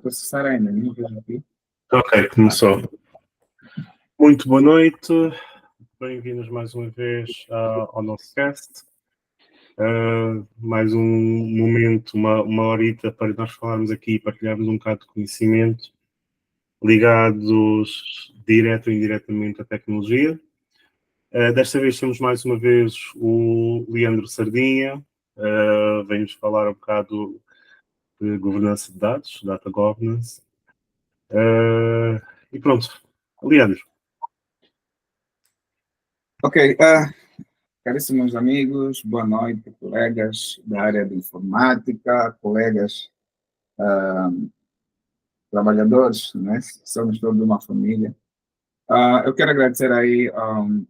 Processar ainda, não vejo aqui. Ok, começou. Muito boa noite, bem-vindos mais uma vez ao nosso cast. Mais um momento, uma horita para nós falarmos aqui e partilharmos um bocado de conhecimento ligados direto ou indiretamente à tecnologia. Desta vez temos mais uma vez o Leandro Sardinha, vem-nos falar um bocado de governança de dados, data governance. E pronto, Leandro. Ok, caríssimos amigos, boa noite, colegas da área de informática, colegas trabalhadores, né? Somos todos uma família. Eu quero agradecer aí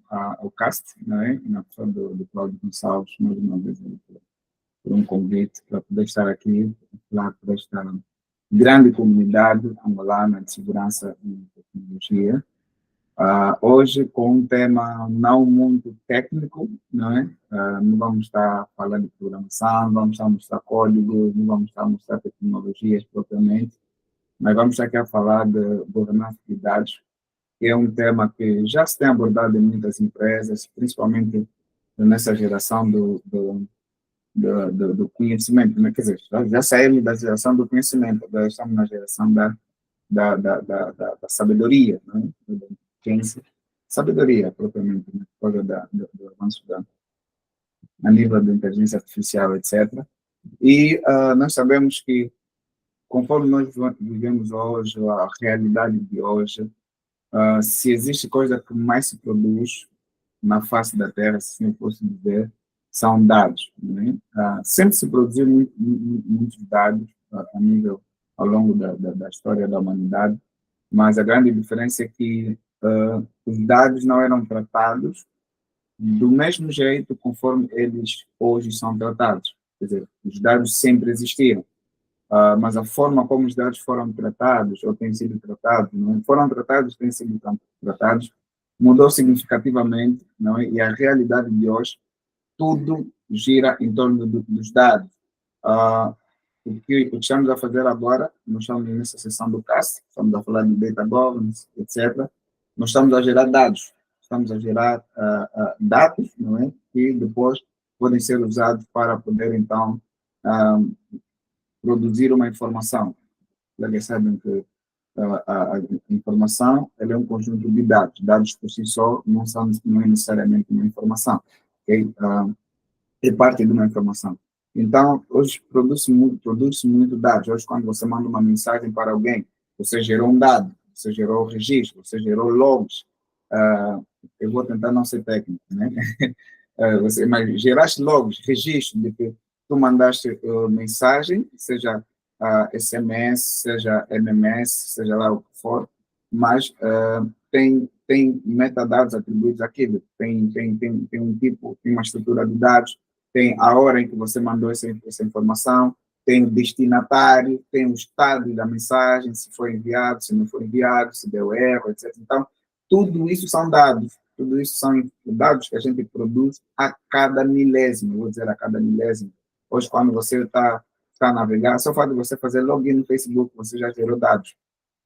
ao CAST, né? Na pessoa do Cláudio Gonçalves, mais uma vez, por um convite para poder estar aqui, lá para esta grande comunidade angolana de segurança e tecnologia. Hoje, com um tema não muito técnico, não é? Não vamos estar falando de programação, não vamos estar a mostrar códigos, não vamos estar a mostrar tecnologias propriamente, mas vamos estar aqui a falar de governança de dados, que é um tema que já se tem abordado em muitas empresas, principalmente nessa geração do conhecimento, né? Quer dizer, já saímos da geração do conhecimento, agora estamos na geração da sabedoria, né? Da ciência, sabedoria propriamente, né? Por causa do avanço a nível da inteligência artificial, etc. E nós sabemos que, conforme nós vivemos hoje, a realidade de hoje, se existe coisa que mais se produz na face da Terra, se eu posso dizer, são dados. Né? Sempre se produziu muitos dados a nível, ao longo da história da humanidade, mas a grande diferença é que os dados não eram tratados do mesmo jeito conforme eles hoje são tratados. Quer dizer, os dados sempre existiram, mas a forma como os dados foram tratados, ou têm sido tratados, não foram tratados, têm sido tratados, mudou significativamente, não é? E a realidade de hoje, tudo gira em torno dos dados. O que estamos a fazer agora, nós estamos nessa sessão do CAS, estamos a falar de data governance, etc. Nós estamos a gerar dados, estamos a gerar dados, não é? Que depois podem ser usados para poder, então, produzir uma informação. Eles sabem que a informação ela é um conjunto de dados. Dados por si só não é necessariamente uma informação. Okay? É parte de uma informação. Então, hoje produz muito dados. Hoje, quando você manda uma mensagem para alguém, você gerou um dado, você gerou registro, você gerou logs. Eu vou tentar não ser técnico, né? Mas geraste logs, registro de que tu mandaste mensagem, seja SMS, seja MMS, seja lá o que for, mas tem metadados atribuídos àquilo, tem um tipo, tem uma estrutura de dados, tem a hora em que você mandou essa informação, tem o destinatário, tem o estado da mensagem, se foi enviado, se não foi enviado, se deu erro, etc. Então, tudo isso são dados, tudo isso são dados que a gente produz a cada milésimo, vou dizer a cada milésimo. Hoje, quando você está a navegar, só o fato de você fazer login no Facebook, você já gerou dados.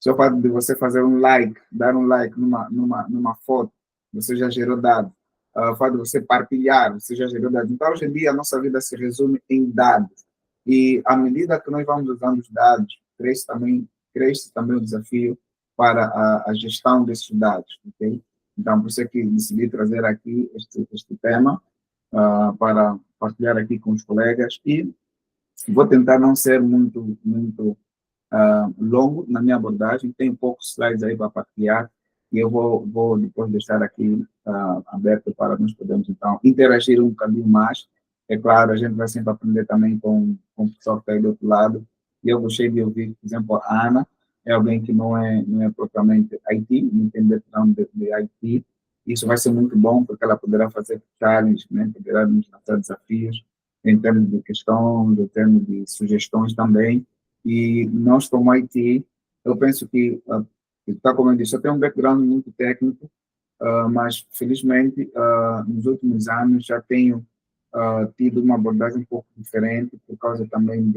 Só o fato de você fazer um like, dar um like numa foto, você já gerou dados. O fato de você partilhar, você já gerou dados. Então, hoje em dia, a nossa vida se resume em dados. E à medida que nós vamos usando os dados, cresce também o desafio para a gestão desses dados. Okay? Então, por isso é que decidi trazer aqui este tema para partilhar aqui com os colegas e vou tentar não ser muito longo na minha abordagem, tem poucos slides aí para partilhar e eu vou depois deixar aqui aberto para nós podermos, então, interagir um bocadinho mais. É claro, a gente vai sempre aprender também com o pessoal que está aí do outro lado. E eu gostei de ouvir, por exemplo, a Ana, é alguém que não é propriamente IT, não tem background de IT. Isso vai ser muito bom, porque ela poderá fazer challenges, né? Poderá nos lançar desafios em termos de questões, em termos de sugestões também. E nós, como IT, eu penso que, tá, como eu disse, eu tenho um background muito técnico, mas, felizmente, nos últimos anos já tenho tido uma abordagem um pouco diferente, por causa também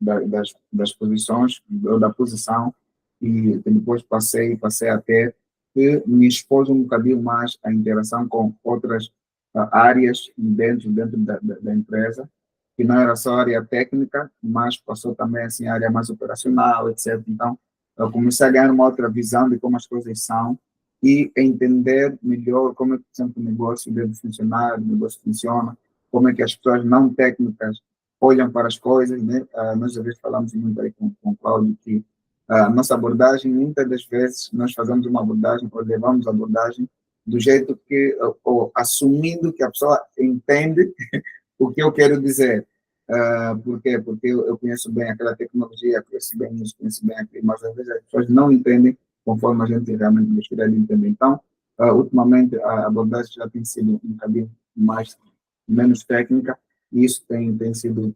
das posições, ou da posição, e depois passei a ter que me expôs um bocadinho mais à interação com outras áreas dentro da empresa, que não era só área técnica, mas passou também assim, a área mais operacional, etc. Então, eu comecei a ganhar uma outra visão de como as coisas são e entender melhor como é que sempre o negócio deve funcionar, o negócio funciona, como é que as pessoas não técnicas olham para as coisas, né? Nós às vezes falamos muito aí com o Cláudio que a nossa abordagem, muitas das vezes, nós fazemos uma abordagem, ou levamos a abordagem do jeito que, ou assumindo que a pessoa entende o que eu quero dizer. Por quê? Porque eu conheço bem aquela tecnologia, conheço bem isso, conheço bem aquilo, mas às vezes as pessoas não entendem conforme a gente realmente gostaria de entender. Então, ultimamente, a abordagem já tem sido um bocadinho menos técnica, e isso tem sido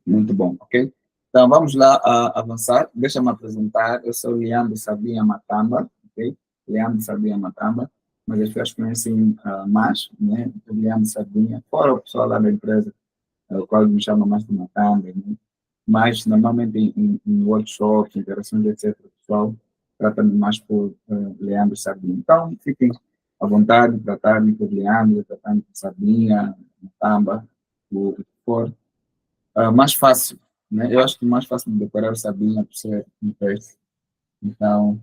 muito bom, ok? Então, vamos lá avançar. Deixa-me apresentar. Eu sou Leandro Sabinha Matamba, ok? Leandro Sabinha Matamba, mas as pessoas conhecem mais, né? Leandro Sabinha, fora o pessoal lá da empresa, o qual me chama mais de Matamba, né? Mas, normalmente, em workshops, interações, etc., o pessoal trata-me mais por Leandro Sabinha. Então, fiquem à vontade de tratar-me por Leandro, tratar-me por Sabinha, Matamba, o que for. Mais fácil, né? Eu acho que mais fácil de decorar Sabinha por ser um texto. Então,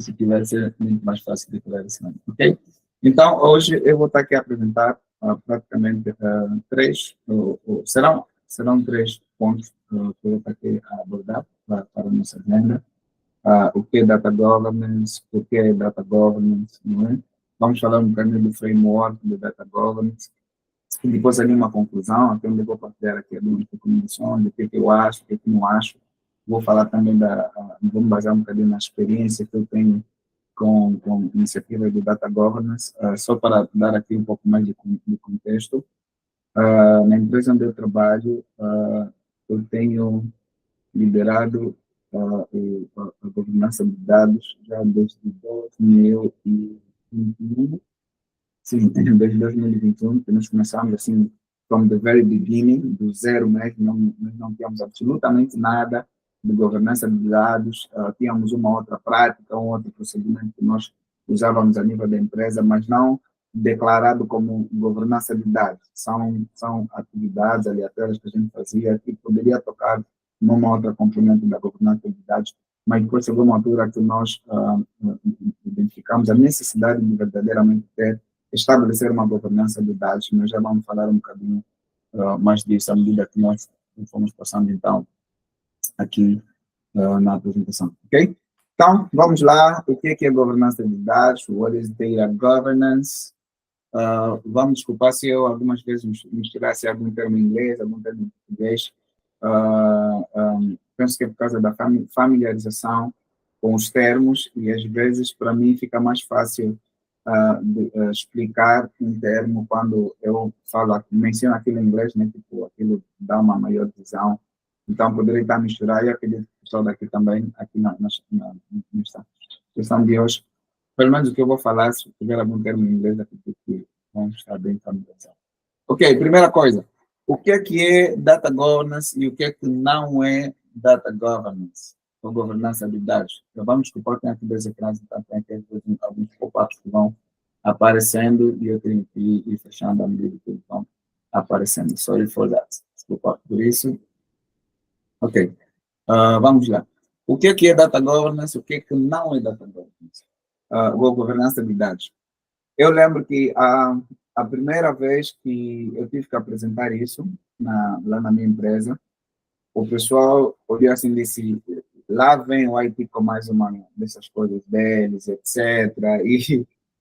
se tiver ser muito mais fácil de decorar esse nome, ok? Então, hoje eu vou estar aqui a apresentar praticamente serão três pontos que eu vou estar aqui a abordar para a nossa agenda. O que é Data Governance, o que é Data Governance, não é? Vamos falar um bocadinho do framework de Data Governance, e depois ali uma conclusão, até onde eu vou partilhar aqui algumas recomendações, do que eu acho, o que não acho. Vou falar também vamos basear um bocadinho na experiência que eu tenho com iniciativas de Data Governance, só para dar aqui um pouco mais de contexto. Na empresa onde eu trabalho, eu tenho liderado a governança de dados já desde 2021. Sim, desde 2021, que nós começamos assim, from the very beginning, do zero mesmo, nós não tínhamos absolutamente nada de governança de dados, tínhamos uma outra prática, um outro procedimento que nós usávamos a nível da empresa, mas não declarado como governança de dados. São atividades aleatórias que a gente fazia que poderia tocar numa outra componente da governança de dados, mas depois chegou uma altura que nós identificamos a necessidade de verdadeiramente estabelecer uma governança de dados. Nós já vamos falar um bocadinho mais disso à medida que nós fomos passando, então, aqui na apresentação, ok? Então, vamos lá. O que é governança de dados? What is data governance? Vamos desculpar se eu algumas vezes misturasse algum termo em inglês, algum termo em português. Penso que é por causa da familiarização com os termos, e às vezes para mim fica mais fácil explicar um termo quando eu menciono aquilo em inglês, né? Tipo, aquilo dá uma maior visão. Então, poderia estar misturado, e eu acredito que o pessoal daqui também, aqui nesta questão de hoje, pelo menos o que eu vou falar, se tiver algum termo em inglês, acredito que vamos estar bem familiarizados. Ok, primeira coisa, o que é Data Governance e o que não é Data Governance, ou governança de dados? Então, vamos desculpar, tem aqui dois ecrãs, então tem aqui alguns pop-ups que vão aparecendo e eu tenho que ir fechando à medida que eles vão aparecendo. Sorry for that. Desculpa por isso. Ok, vamos lá. O que é Data Governance? O que não é Data Governance? Ou governança de dados. Eu lembro que a primeira vez que eu tive que apresentar isso lá na minha empresa, o pessoal olhou assim e disse, lá vem o IT com mais uma dessas coisas deles, etc.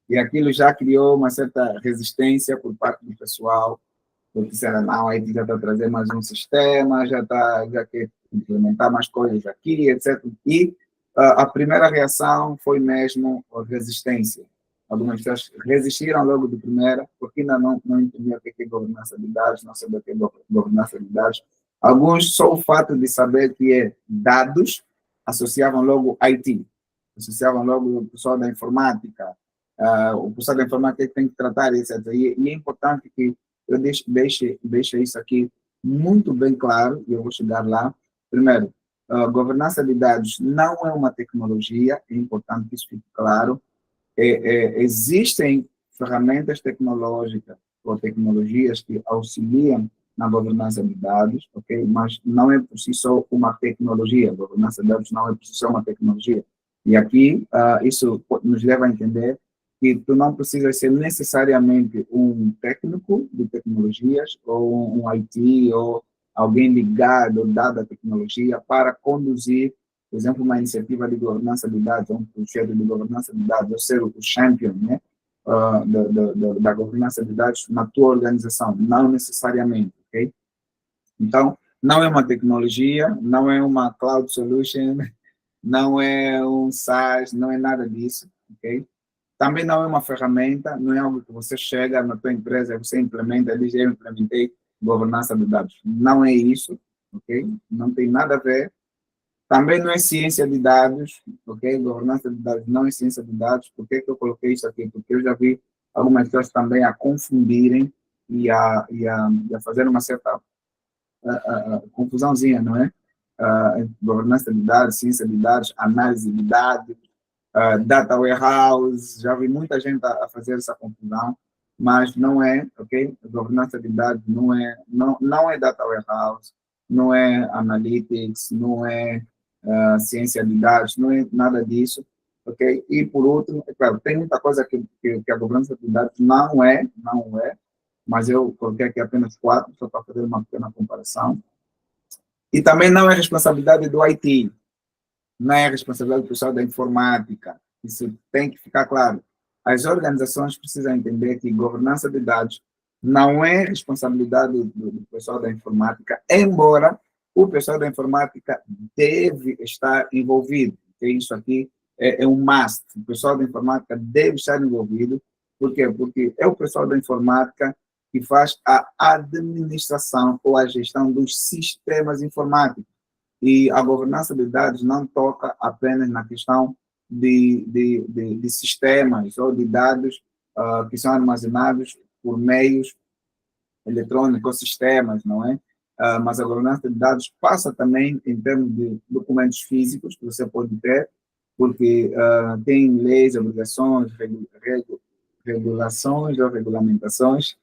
E aquilo já criou uma certa resistência por parte do pessoal, porque disseram, não, a IT já está trazendo mais um sistema, já quer implementar mais coisas aqui, etc. E a primeira reação foi mesmo a resistência. Algumas pessoas resistiram logo de primeira, porque ainda não entendiam o que é governança de dados, não sabiam o que é governança de dados. Alguns, só o fato de saber que é dados, associavam logo IT, associavam logo o pessoal da informática, o pessoal da informática tem que tratar, etc. E é importante que eu deixe isso aqui muito bem claro, e eu vou chegar lá. Primeiro, governança de dados não é uma tecnologia, é importante que isso fique claro. Existem ferramentas tecnológicas ou tecnologias que auxiliam na governança de dados, ok? Mas não é por si só uma tecnologia. A governança de dados não é por si só uma tecnologia. E aqui, isso nos leva a entender que tu não precisas ser necessariamente um técnico de tecnologias ou um IT ou alguém ligado, dado à tecnologia, para conduzir, por exemplo, uma iniciativa de governança de dados, um projeto de governança de dados, ou ser o champion, né, da governança de dados na tua organização, não necessariamente, ok? Então, não é uma tecnologia, não é uma cloud solution, não é um SaaS, não é nada disso, ok? Também não é uma ferramenta, não é algo que você chega na tua empresa, você implementa, diz, eu implementei governança de dados. Não é isso, ok? Não tem nada a ver. Também não é ciência de dados, ok? Governança de dados não é ciência de dados. Por que eu coloquei isso aqui? Porque eu já vi algumas pessoas também a confundirem e a fazer uma certa confusãozinha, não é? Governança de dados, ciência de dados, análise de dados, data warehouse, já vi muita gente a fazer essa confusão, mas não é, ok? A governança de dados não é data warehouse, não é analytics, não é ciência de dados, não é nada disso, ok? E por último, é claro, tem muita coisa que a governança de dados não é, mas eu coloquei aqui apenas 4, só para fazer uma pequena comparação. E também não é responsabilidade do IT, não é responsabilidade do pessoal da informática. Isso tem que ficar claro. As organizações precisam entender que governança de dados não é responsabilidade do pessoal da informática, embora o pessoal da informática deve estar envolvido. Isso aqui é um must. O pessoal da informática deve estar envolvido. Por quê? Porque é o pessoal da informática que faz a administração ou a gestão dos sistemas informáticos. E a governança de dados não toca apenas na questão de sistemas ou de dados que são armazenados por meios eletrônicos, sistemas, não é? Mas a governança de dados passa também em termos de documentos físicos que você pode ter, porque tem leis, obrigações, regulações ou regulamentações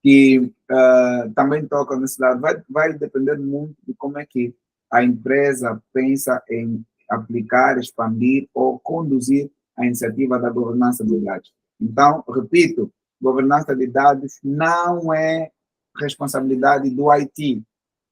que também tocam nesse lado. Vai depender muito de como é que a empresa pensa em aplicar, expandir ou conduzir a iniciativa da governança de dados. Então, repito, governança de dados não é responsabilidade do IT.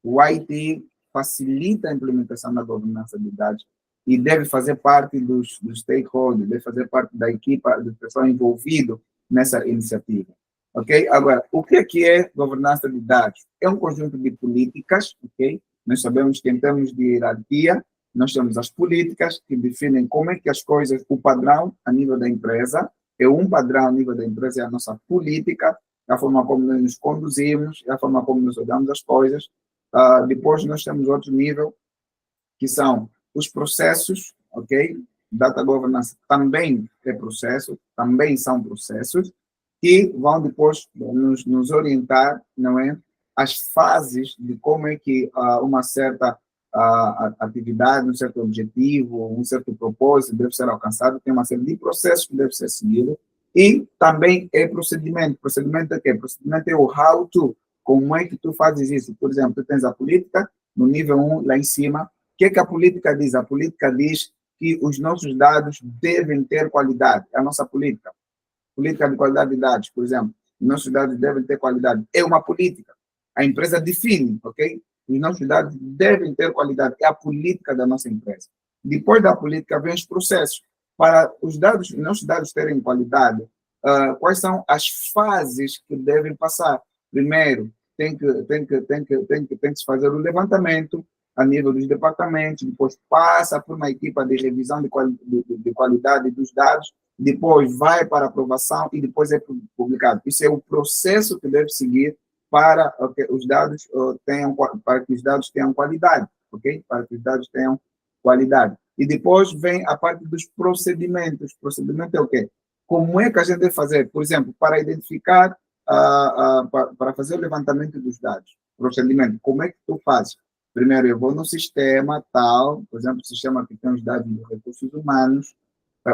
O IT facilita a implementação da governança de dados e deve fazer parte dos stakeholders, deve fazer parte da equipa, do pessoal envolvido nessa iniciativa. Ok? Agora, o que é governança de dados? É um conjunto de políticas, ok? Nós sabemos que em termos de hierarquia, nós temos as políticas que definem como é que as coisas, o padrão a nível da empresa, é um padrão a nível da empresa, é a nossa política, é a forma como nós nos conduzimos, é a forma como nós olhamos as coisas. Depois nós temos outro nível, que são os processos, ok? Data governance também é processo, também são processos, que vão depois nos orientar, não é? As fases de como é que uma certa atividade, um certo objetivo, um certo propósito deve ser alcançado, tem uma série de processos que deve ser seguido, e também é procedimento. Procedimento é quê? Procedimento é o how to, como é que tu fazes isso. Por exemplo, tu tens a política, no nível 1, lá em cima. O que é que a política diz? A política diz que os nossos dados devem ter qualidade. É a nossa política. Política de qualidade de dados, por exemplo. Os nossos dados devem ter qualidade. É uma política. A empresa define, ok? Os nossos dados devem ter qualidade. É a política da nossa empresa. Depois da política, vem os processos. Para os nossos dados terem qualidade, quais são as fases que devem passar? Primeiro, tem que se fazer o levantamento a nível dos departamentos, depois passa por uma equipa de revisão de qualidade dos dados, depois vai para aprovação e depois é publicado. Isso é o processo que deve seguir para que os dados tenham qualidade, ok? Para que os dados tenham qualidade. E depois vem a parte dos procedimentos. Procedimento é o quê? Como é que a gente deve fazer? Por exemplo, para identificar para fazer o levantamento dos dados. Procedimento, como é que tu fazes? Primeiro, eu vou no sistema tal, por exemplo, o sistema que tem os dados dos recursos humanos.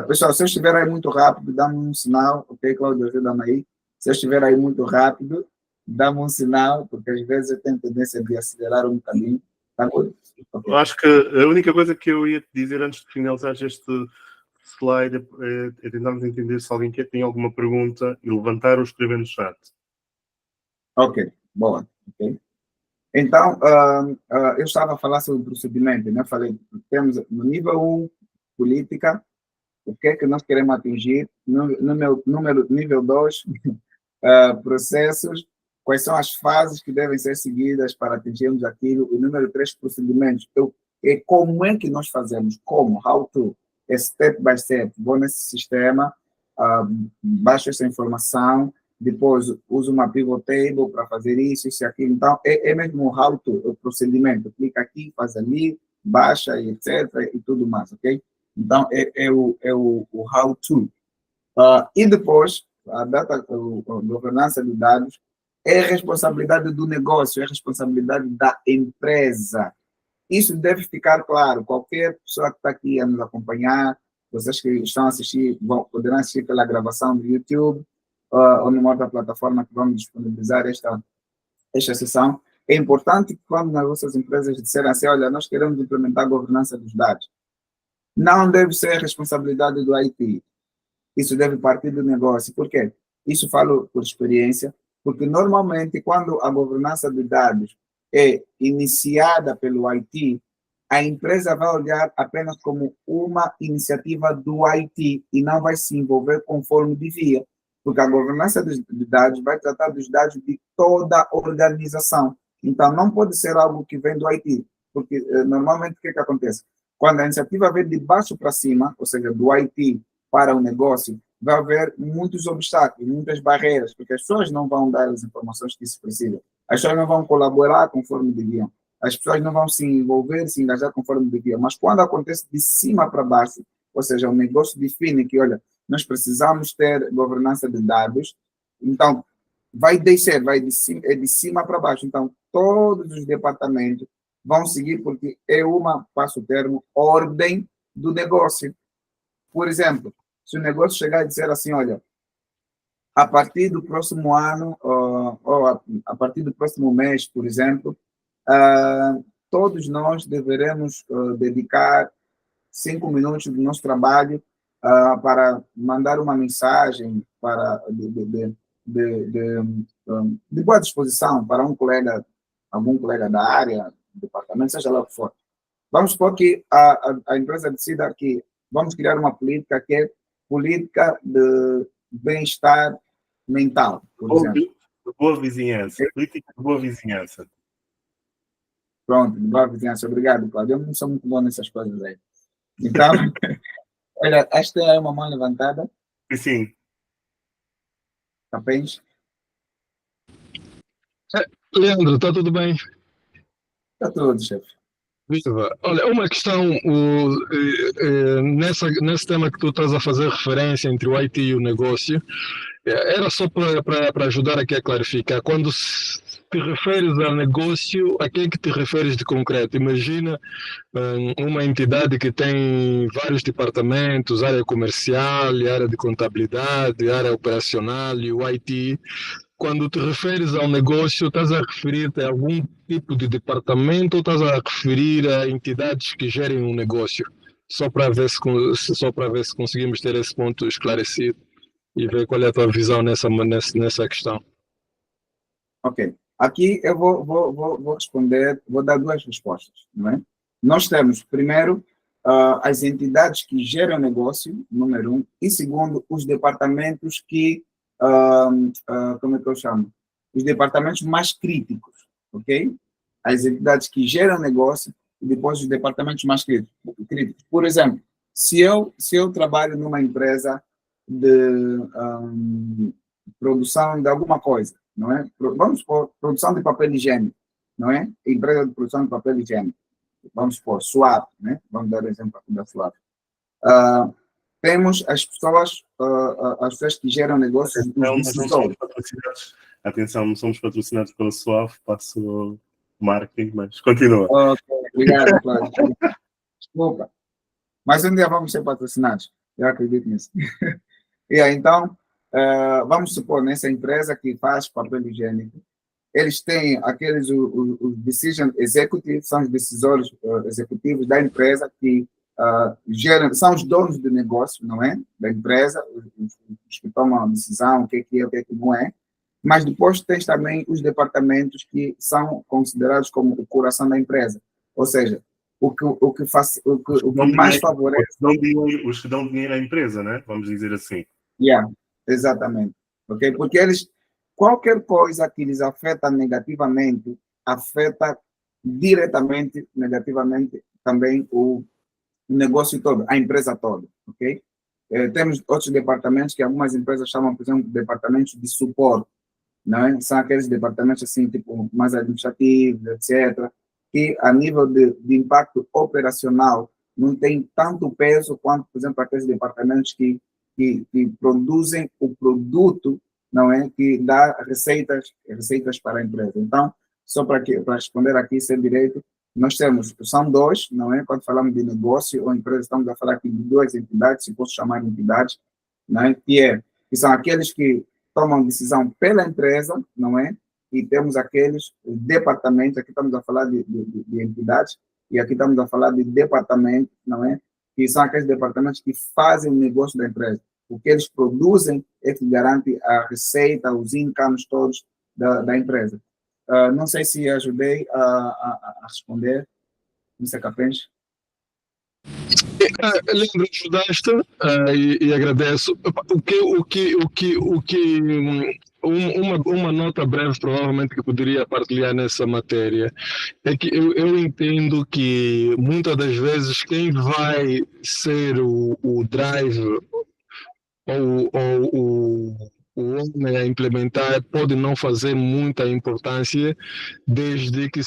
Pessoal, se eu estiver aí muito rápido, dá-me um sinal, ok, Cláudio, ajuda-me aí. Se eu estiver aí muito rápido, dá-me um sinal, porque às vezes eu tenho tendência de acelerar um bocadinho. Tá bom? Okay. Eu acho que a única coisa que eu ia te dizer antes de finalizar este slide é tentarmos entender se alguém tem alguma pergunta e levantar ou escrever no chat. Ok, boa. Okay. Então, eu estava a falar sobre o procedimento, né? Falei, temos no nível 1, política, o que é que nós queremos atingir, nível 2, processos, quais são as fases que devem ser seguidas para atingirmos aquilo, o número 3, procedimentos, como é que nós fazemos, como, how to, step by step, vou nesse sistema, baixo essa informação, depois uso uma pivot table para fazer isso e aquilo. Então, é mesmo o how to, o procedimento. Clica aqui, faz ali, baixa, e etc. e tudo mais, ok? Então, é o how to. E depois, a governança de dados é responsabilidade do negócio, é responsabilidade da empresa. Isso deve ficar claro. Qualquer pessoa que está aqui a nos acompanhar, vocês que estão a assistir, poderão assistir pela gravação do YouTube, ou numa outra plataforma que vamos disponibilizar esta sessão. É importante que quando nas vossas empresas disserem assim, olha, nós queremos implementar a governança dos dados, não deve ser responsabilidade do IT. Isso deve partir do negócio. Por quê? Isso falo por experiência, porque normalmente quando a governança de dados é iniciada pelo IT, a empresa vai olhar apenas como uma iniciativa do IT e não vai se envolver conforme devia, porque a governança de dados vai tratar dos dados de toda a organização. Então, não pode ser algo que vem do IT, porque normalmente o que acontece? Quando a iniciativa vem de baixo para cima, ou seja, do IT para o negócio, vai haver muitos obstáculos, muitas barreiras, porque as pessoas não vão dar as informações que se precisa. As pessoas não vão colaborar conforme deviam. As pessoas não vão se envolver, se engajar conforme deviam. Mas quando acontece de cima para baixo, ou seja, o negócio define que, olha, nós precisamos ter governança de dados, então vai descer, de cima para baixo. Então, todos os departamentos vão seguir, porque é passo o termo, ordem do negócio. Por exemplo, se o negócio chegar e dizer assim, olha, a partir do próximo ano, ou a partir do próximo mês, por exemplo, todos nós deveremos dedicar 5 minutos do nosso trabalho para mandar uma mensagem de boa disposição para algum colega da área, do departamento, seja lá o que for. Vamos supor que a empresa decida que vamos criar uma política que é política de bem-estar mental, por exemplo. Boa vizinhança, política de boa vizinhança. Pronto, boa vizinhança, obrigado, Cláudio. Eu não sou muito bom nessas coisas aí. Então, olha, esta é uma mão levantada. Sim. Capens? Leandro, está tudo bem? Está tudo, chefe. Viva. Olha, uma questão, nesse tema que tu estás a fazer referência entre o IT e o negócio, era só para ajudar aqui a clarificar. Quando te referes a negócio, a quem que te referes de concreto? Imagina uma entidade que tem vários departamentos, área comercial, área de contabilidade, área operacional e o IT. Quando te referes ao negócio, estás a referir-te a algum tipo de departamento ou estás a referir a entidades que gerem um negócio? Só para ver se conseguimos ter esse ponto esclarecido e ver qual é a tua visão nessa questão. Ok. Aqui eu vou responder, vou dar duas respostas, não é? Nós temos, primeiro, as entidades que geram negócio, número 1, e segundo, os departamentos que como é que eu chamo? Os departamentos mais críticos, ok? As entidades que geram negócio e depois os departamentos mais críticos. Por exemplo, se eu trabalho numa empresa de produção de alguma coisa, não é? Vamos supor, produção de papel higiênico, não é? Empresa de produção de papel higiênico. Vamos supor, SWAP, né? Vamos dar exemplo da SWAP. Temos as pessoas que geram negócios, os decisores. Atenção, não somos patrocinados pela SOAF, passo o marketing, mas continua. Ok, obrigado, Cláudio. Desculpa. Mas um dia vamos ser patrocinados. Eu acredito nisso. E aí, então, vamos supor, nessa empresa que faz papel higiênico, eles têm aqueles, os decision executives, são os decisores executivos da empresa que geram, são os donos do negócio, não é? Da empresa, os que tomam a decisão, o que é, o que não é. Mas depois tens também os departamentos que são considerados como o coração da empresa. Ou seja, o que mais favorece... Os que dão dinheiro à empresa, né? Vamos dizer assim. Yeah, exatamente. Okay? Porque qualquer coisa que lhes afeta negativamente, afeta diretamente, negativamente, também o negócio todo, a empresa toda. Ok? Temos outros departamentos que algumas empresas chamam, por exemplo, de departamentos de suporte. Não é? São aqueles departamentos assim, tipo, mais administrativos, etc., que a nível de impacto operacional não tem tanto peso quanto, por exemplo, aqueles departamentos que produzem o produto, não é? Que dá receitas para a empresa. Então, só para responder aqui, ser direito, nós são dois, não é? Quando falamos de negócio ou empresa, estamos a falar aqui de duas entidades, se posso chamar de entidades, não é? Que são aqueles que tomam decisão pela empresa, não é? E temos aqueles departamentos, aqui estamos a falar de entidades, e aqui estamos a falar de departamentos, não é? Que são aqueles departamentos que fazem o negócio da empresa. O que eles produzem é que garante a receita, os incomes todos da empresa. Não sei se ajudei a responder, Mr. Capens. Leandro, ajudaste e agradeço. Uma nota breve, provavelmente, que poderia partilhar nessa matéria é que eu entendo que muitas das vezes quem vai ser o drive ou o homem a implementar pode não fazer muita importância desde que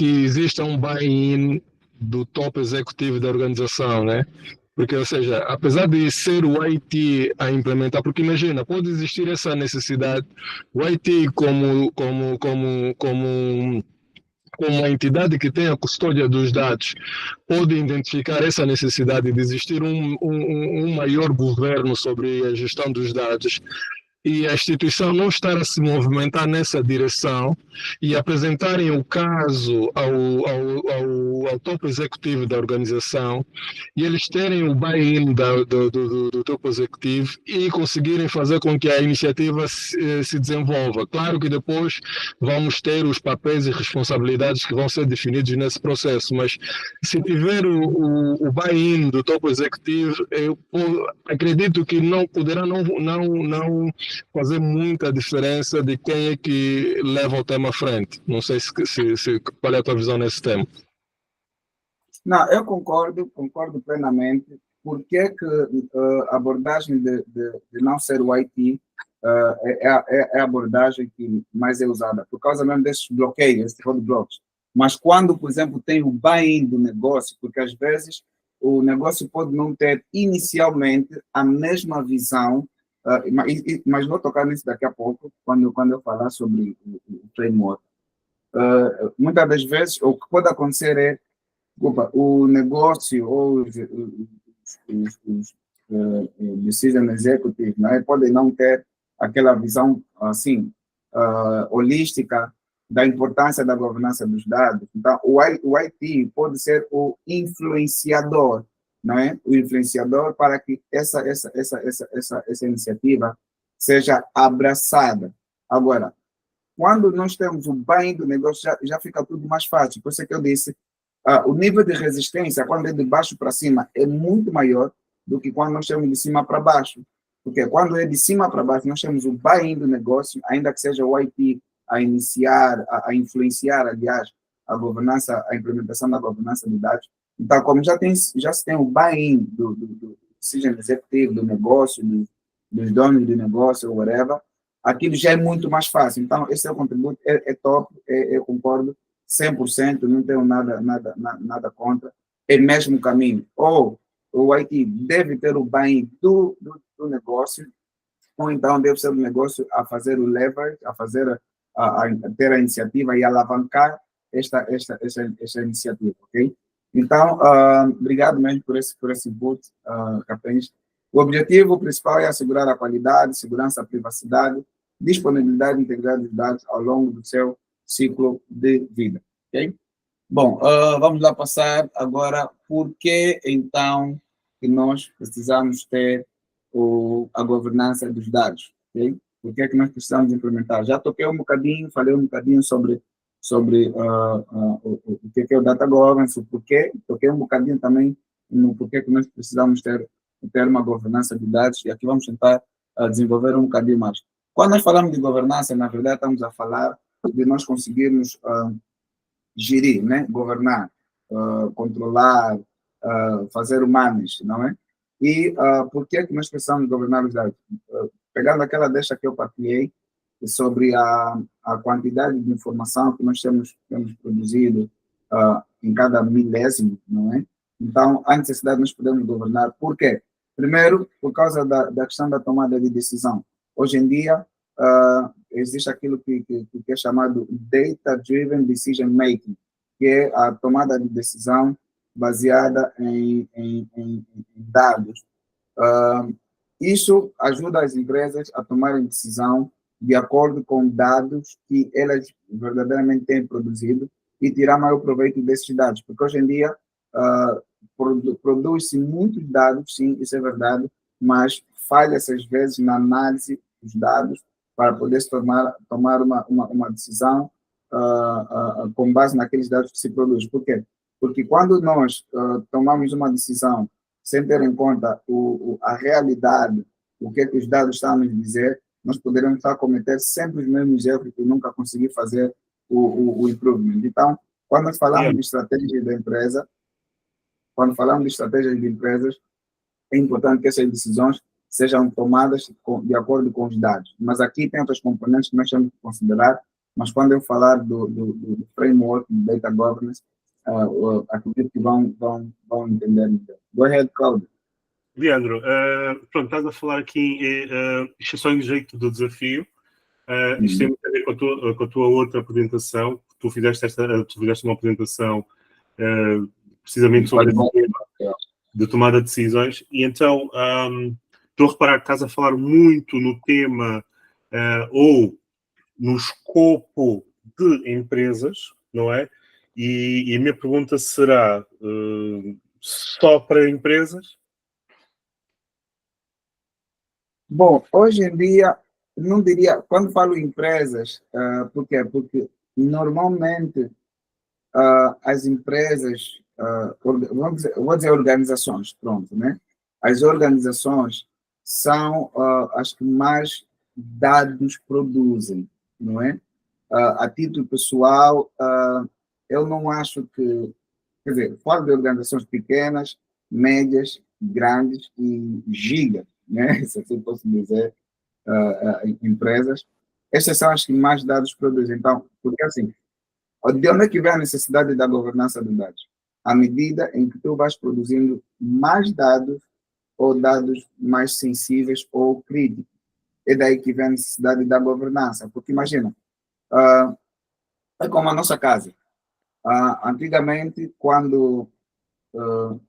exista um buy-in do top executivo da organização, né? Porque, ou seja, apesar de ser o IT a implementar, porque imagina, pode existir essa necessidade, o IT como a entidade que tem a custódia dos dados pode identificar essa necessidade de existir um maior governo sobre a gestão dos dados e a instituição não estar a se movimentar nessa direção e apresentarem o caso ao topo executivo da organização e eles terem o buy-in do topo executivo e conseguirem fazer com que a iniciativa se desenvolva. Claro que depois vamos ter os papéis e responsabilidades que vão ser definidos nesse processo, mas se tiver o buy-in do topo executivo, eu acredito que não poderá não fazer muita diferença de quem é que leva o tema à frente. Não sei qual é a tua visão nesse tema. Não, eu concordo plenamente. Por que a abordagem de não ser o IT é a abordagem que mais é usada? Por causa mesmo desses bloqueios, esses roadblocks. Mas quando, por exemplo, tem o buy-in do negócio, porque às vezes o negócio pode não ter inicialmente a mesma visão, mas vou tocar nisso daqui a pouco, quando eu falar sobre o framework. Muitas das vezes, o que pode acontecer o negócio ou os decision executives, né, podem não ter aquela visão assim, holística da importância da governança dos dados. Então, o IT pode ser o influenciador, não é? O influenciador para que essa iniciativa seja abraçada. Agora, quando nós temos o buy-in do negócio, já fica tudo mais fácil. Por isso é que eu disse, o nível de resistência, quando é de baixo para cima, é muito maior do que quando nós temos de cima para baixo. Porque quando é de cima para baixo, nós temos o buy-in do negócio, ainda que seja o IT a iniciar, a influenciar, aliás, a governança, a implementação da governança de dados. Então, como já se tem o buy-in do decision executivo, do negócio, dos donos do negócio, ou whatever, aquilo já é muito mais fácil. Então, esse é o contributo, é top, eu concordo 100%, não tenho nada contra, é mesmo caminho. Ou o IT deve ter o buy-in do negócio, ou então deve ser o negócio a fazer o leverage, a fazer a ter a iniciativa e alavancar esta iniciativa, ok? Então, obrigado mesmo por esse input, Capens. O objetivo principal é assegurar a qualidade, segurança, privacidade, disponibilidade e integridade dos dados ao longo do seu ciclo de vida, ok? Bom, vamos lá passar agora por que, então, que nós precisamos ter a governança dos dados, ok? Por que é que nós precisamos implementar? Já toquei um bocadinho, falei um bocadinho sobre o que é o data governance, o porquê, toquei um bocadinho também no porquê que nós precisamos ter uma governança de dados, e aqui vamos tentar desenvolver um bocadinho mais. Quando nós falamos de governança, na verdade, estamos a falar de nós conseguirmos gerir, né? Governar, controlar, fazer o manage, não é? E por que nós precisamos governar os dados? Pegando aquela deixa que eu partilhei sobre a quantidade de informação que nós temos produzido em cada milésimo, não é? Então, a necessidade de nós podermos governar. Por quê? Primeiro, por causa da questão da tomada de decisão. Hoje em dia, existe aquilo que é chamado Data-Driven Decision Making, que é a tomada de decisão baseada em dados. Isso ajuda as empresas a tomarem decisão de acordo com dados que elas verdadeiramente têm produzido e tirar maior proveito desses dados, porque hoje em dia produz-se muitos dados, sim, isso é verdade, mas falha-se às vezes na análise dos dados para poder se tomar uma decisão com base naqueles dados que se produzem. Por quê? Porque quando nós tomamos uma decisão sem ter em conta a realidade, o que é que os dados estão a nos dizer, nós poderemos estar a cometer sempre os mesmos erros e nunca conseguir fazer o improvement. Então, quando nós falamos de estratégia da empresa, é importante que essas decisões sejam tomadas de acordo com os dados. Mas aqui tem outros componentes que nós temos que considerar, mas quando eu falar do framework de data governance, acredito que vão entender melhor. Go ahead, Cláudio. Leandro, pronto, estás a falar aqui, isto é só em jeito do desafio, isto tem muito a ver com a tua outra apresentação, tu fizeste uma apresentação precisamente sobre o tema de tomada de decisões, e então estou a reparar que estás a falar muito no tema ou no escopo de empresas, não é? E a minha pergunta será só para empresas? Bom, hoje em dia, não diria, quando falo empresas, por quê? Porque normalmente as empresas, vou dizer organizações, pronto, né? As organizações são as que mais dados produzem, não é? A título pessoal, eu não acho que, quer dizer, falo de organizações pequenas, médias, grandes e gigas, né? Se assim posso dizer, empresas, essas são as que mais dados produzem. Então, porque assim, de onde é que vem a necessidade da governança dos dados? À medida em que tu vais produzindo mais dados ou dados mais sensíveis ou críticos. É daí que vem a necessidade da governança. Porque imagina, é como a nossa casa. Antigamente, quando...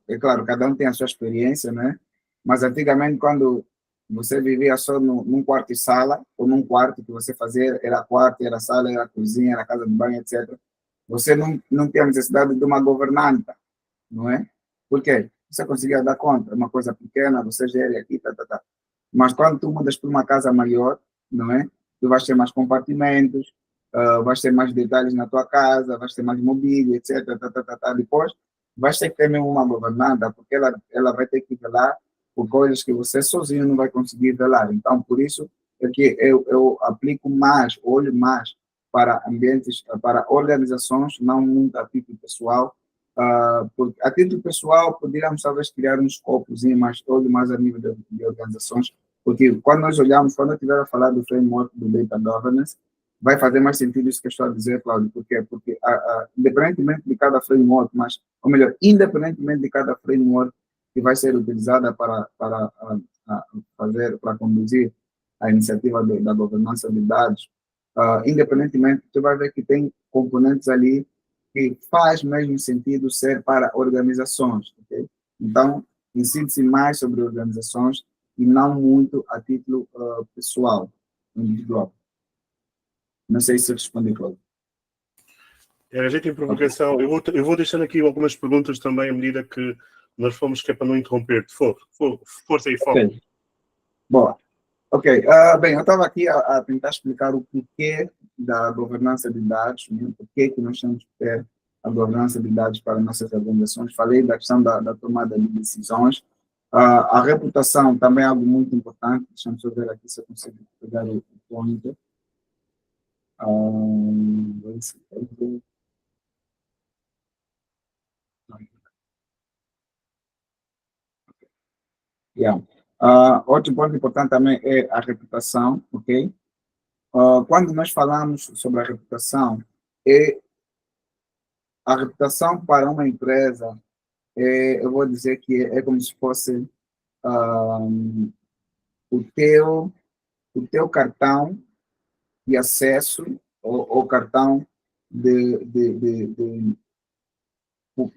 é claro, cada um tem a sua experiência, né? Mas antigamente, quando você vivia só num quarto e sala, ou num quarto que você fazia, era quarto, era sala, era cozinha, era casa de banho, etc. Você não tinha necessidade de uma governanta, não é? Por quê? Você conseguia dar conta, é uma coisa pequena, você gere aqui, tá. Mas quando tu mudas para uma casa maior, não é? Tu vais ter mais compartimentos, vais ter mais detalhes na tua casa, vais ter mais mobília, etc. Depois, vais ter que ter mesmo uma governanta, porque ela vai ter que velar por coisas que você sozinho não vai conseguir velar. Então, por isso é que eu aplico mais, olho mais para ambientes, para organizações, não muito a título pessoal. Porque a título pessoal, poderíamos talvez criar um escopozinho, mas olho mais a nível de organizações, porque quando eu estiver a falar do framework do Data Governance, vai fazer mais sentido isso que eu estou a dizer, Cláudio. Por quê? Porque, independentemente de cada framework, ou melhor, independentemente de cada framework que vai ser utilizada para conduzir a iniciativa da governança de dados, independentemente, você vai ver que tem componentes ali que faz mesmo sentido ser para organizações, ok? Então, incide-se mais sobre organizações e não muito a título pessoal, individual. Não sei se eu respondi, Cláudio. A gente tem provocação. Eu vou deixando aqui algumas perguntas também à medida que nós fomos, que é para não interromper. Força aí, foco. Okay. Boa. Ok. Bem, eu estava aqui a tentar explicar o porquê da governança de dados, né? Porquê que nós temos que ter a governança de dados para nossas organizações. Falei da questão da tomada de decisões. A reputação também é algo muito importante. Deixa-me só ver aqui se eu consigo pegar o ponto. Yeah. Outro ponto importante também é a reputação, ok? Quando nós falamos sobre a reputação para uma empresa, eu vou dizer que é como se fosse o teu cartão de acesso ou cartão de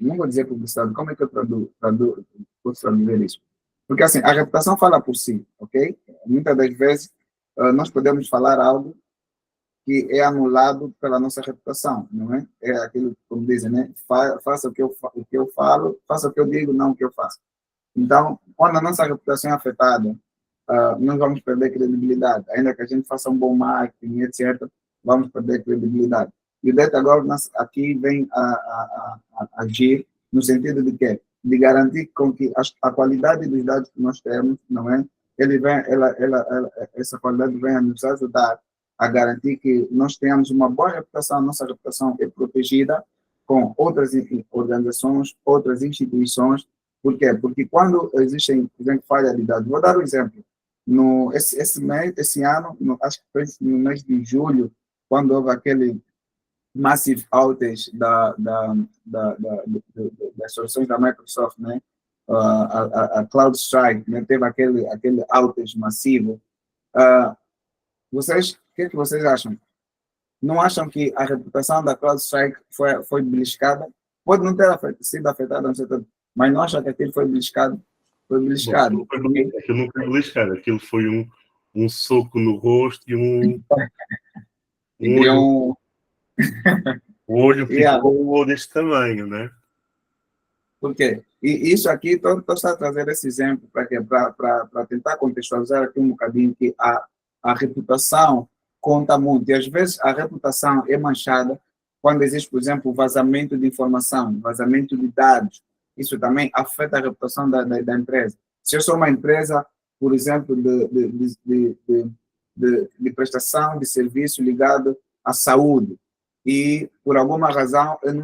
não vou dizer publicidade, como é que eu posso traduzir isso? Porque, assim, a reputação fala por si, ok? Muitas das vezes, nós podemos falar algo que é anulado pela nossa reputação, não é? É aquilo, como dizem, né? Faça o que eu falo, faça o que eu digo, não o que eu faço. Então, quando a nossa reputação é afetada, nós vamos perder credibilidade. Ainda que a gente faça um bom marketing, etc., vamos perder credibilidade. E o Data Governance aqui vem a agir no sentido de quê? De garantir com que a qualidade dos dados que nós temos, não é? Essa qualidade vem a nos ajudar a garantir que nós tenhamos uma boa reputação, a nossa reputação é protegida com outras organizações, outras instituições. Por quê? Porque quando existem, por exemplo, falha de dados, vou dar um exemplo. Esse ano, acho que foi no mês de julho, quando houve aquele massive outage das soluções da Microsoft, né? A CloudStrike, né? Teve aquele outage massivo. O que é que vocês acham? Não acham que a reputação da CloudStrike foi beliscada? Pode não ter sido afetada, mas não acham que aquilo foi beliscado? Foi beliscado. Aquilo não foi beliscado, aquilo foi um soco no rosto e um olho ficou deste tamanho, né? Por quê? E isso aqui, estou a trazer esse exemplo para tentar contextualizar aqui um bocadinho que a reputação conta muito. E às vezes a reputação é manchada quando existe, por exemplo, vazamento de informação, vazamento de dados. Isso também afeta a reputação da empresa. Se eu sou uma empresa, por exemplo, de prestação de serviço ligado à saúde, e por alguma razão eu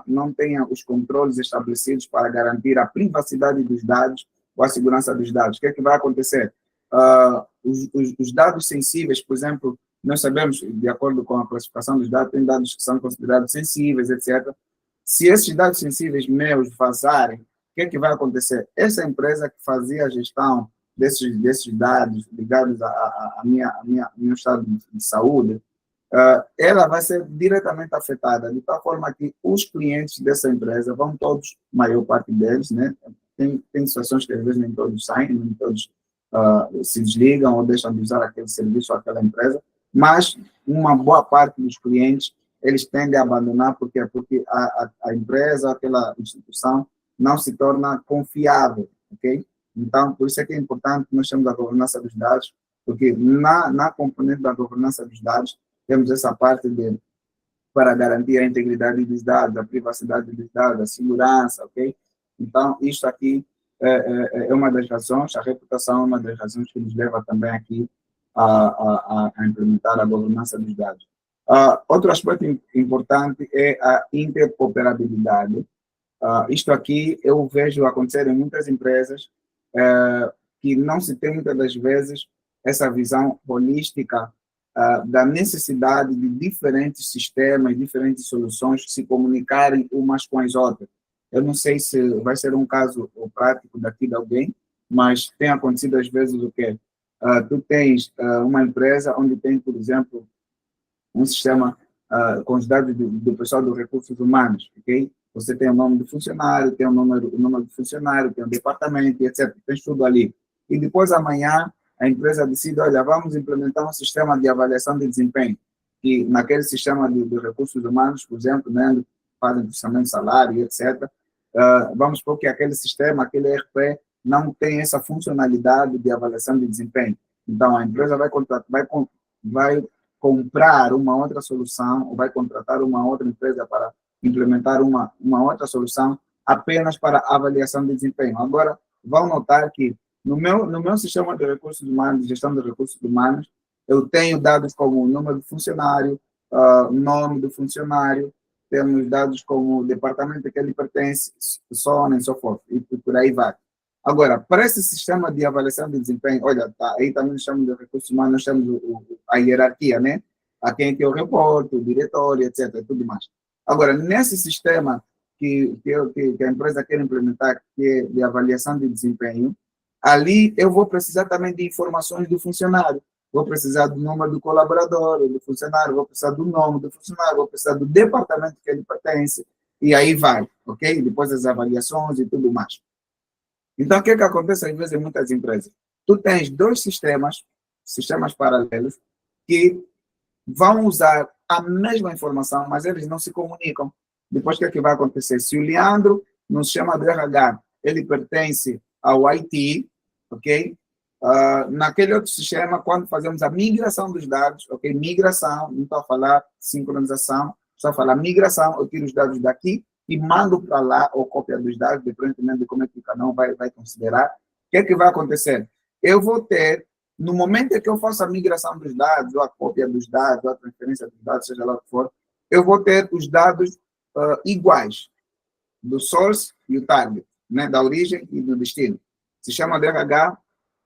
não tenha os controles estabelecidos para garantir a privacidade dos dados ou a segurança dos dados, o que é que vai acontecer? Os dados sensíveis, por exemplo, nós sabemos, de acordo com a classificação dos dados, tem dados que são considerados sensíveis, etc. Se esses dados sensíveis meus vazarem, o que é que vai acontecer? Essa empresa que fazia a gestão desses dados ligados a meu estado de saúde, ela vai ser diretamente afetada, de tal forma que os clientes dessa empresa vão todos, maior parte deles, né? Tem situações que às vezes nem todos saem, nem todos se desligam ou deixam de usar aquele serviço ou aquela empresa, mas uma boa parte dos clientes, eles tendem a abandonar, porque a empresa, aquela instituição, não se torna confiável, ok? Então, por isso é que é importante nós termos a governança dos dados, porque na componente da governança dos dados, temos essa parte para garantir a integridade dos dados, a privacidade dos dados, a segurança, ok? Então, isto aqui é uma das razões, a reputação é uma das razões que nos leva também aqui a implementar a governança dos dados. Outro aspecto importante é a interoperabilidade. Isto aqui eu vejo acontecer em muitas empresas que não se tem muitas das vezes essa visão holística da necessidade de diferentes sistemas, diferentes soluções se comunicarem umas com as outras. Eu não sei se vai ser um caso prático daqui de alguém, mas tem acontecido às vezes o quê? tu tens uma empresa onde tem, por exemplo, um sistema com os dados do pessoal dos recursos humanos, ok? Você tem o nome do funcionário, tem o número do funcionário, tem o departamento, etc. Tem tudo ali. E depois, amanhã, a empresa decide, olha, vamos implementar um sistema de avaliação de desempenho. E naquele sistema de recursos humanos, por exemplo, né, fazem processamento de salário, etc. Vamos supor que aquele sistema, aquele ERP, não tem essa funcionalidade de avaliação de desempenho. Então, a empresa vai comprar uma outra solução, ou vai contratar uma outra empresa para implementar uma outra solução apenas para avaliação de desempenho. Agora, vão notar que no meu sistema de recursos humanos, gestão de recursos humanos, eu tenho dados como o número do funcionário, nome do funcionário, temos dados como o departamento a que ele pertence, so on and so forth, e por aí vai. Agora, para esse sistema de avaliação de desempenho, olha, tá, aí também nós chamamos de recursos humanos, nós temos a hierarquia, né? A quem que eu reporto, o diretório, etc., tudo mais. Agora, nesse sistema que a empresa quer implementar, que é de avaliação de desempenho, ali eu vou precisar também de informações do funcionário. Vou precisar do número do colaborador, do funcionário, vou precisar do nome do funcionário, vou precisar do departamento que ele pertence, e aí vai, ok? Depois as avaliações e tudo mais. Então, o que acontece às vezes em muitas empresas? Tu tens dois sistemas paralelos, que vão usar a mesma informação, mas eles não se comunicam. Depois, o que vai acontecer? Se o Leandro, no sistema do RH, ele pertence ao IT, ok? Naquele outro sistema, quando fazemos a migração dos dados, ok? Migração, não estou a falar sincronização, estou a falar migração, eu tiro os dados daqui e mando para lá, ou cópia dos dados, dependendo de como é que cada um vai considerar. O que vai acontecer? Eu vou ter, no momento em que eu faço a migração dos dados, ou a cópia dos dados, ou a transferência dos dados, seja lá o que for, eu vou ter os dados iguais, do source e o target, né? Da origem e do destino. Sistema de RH,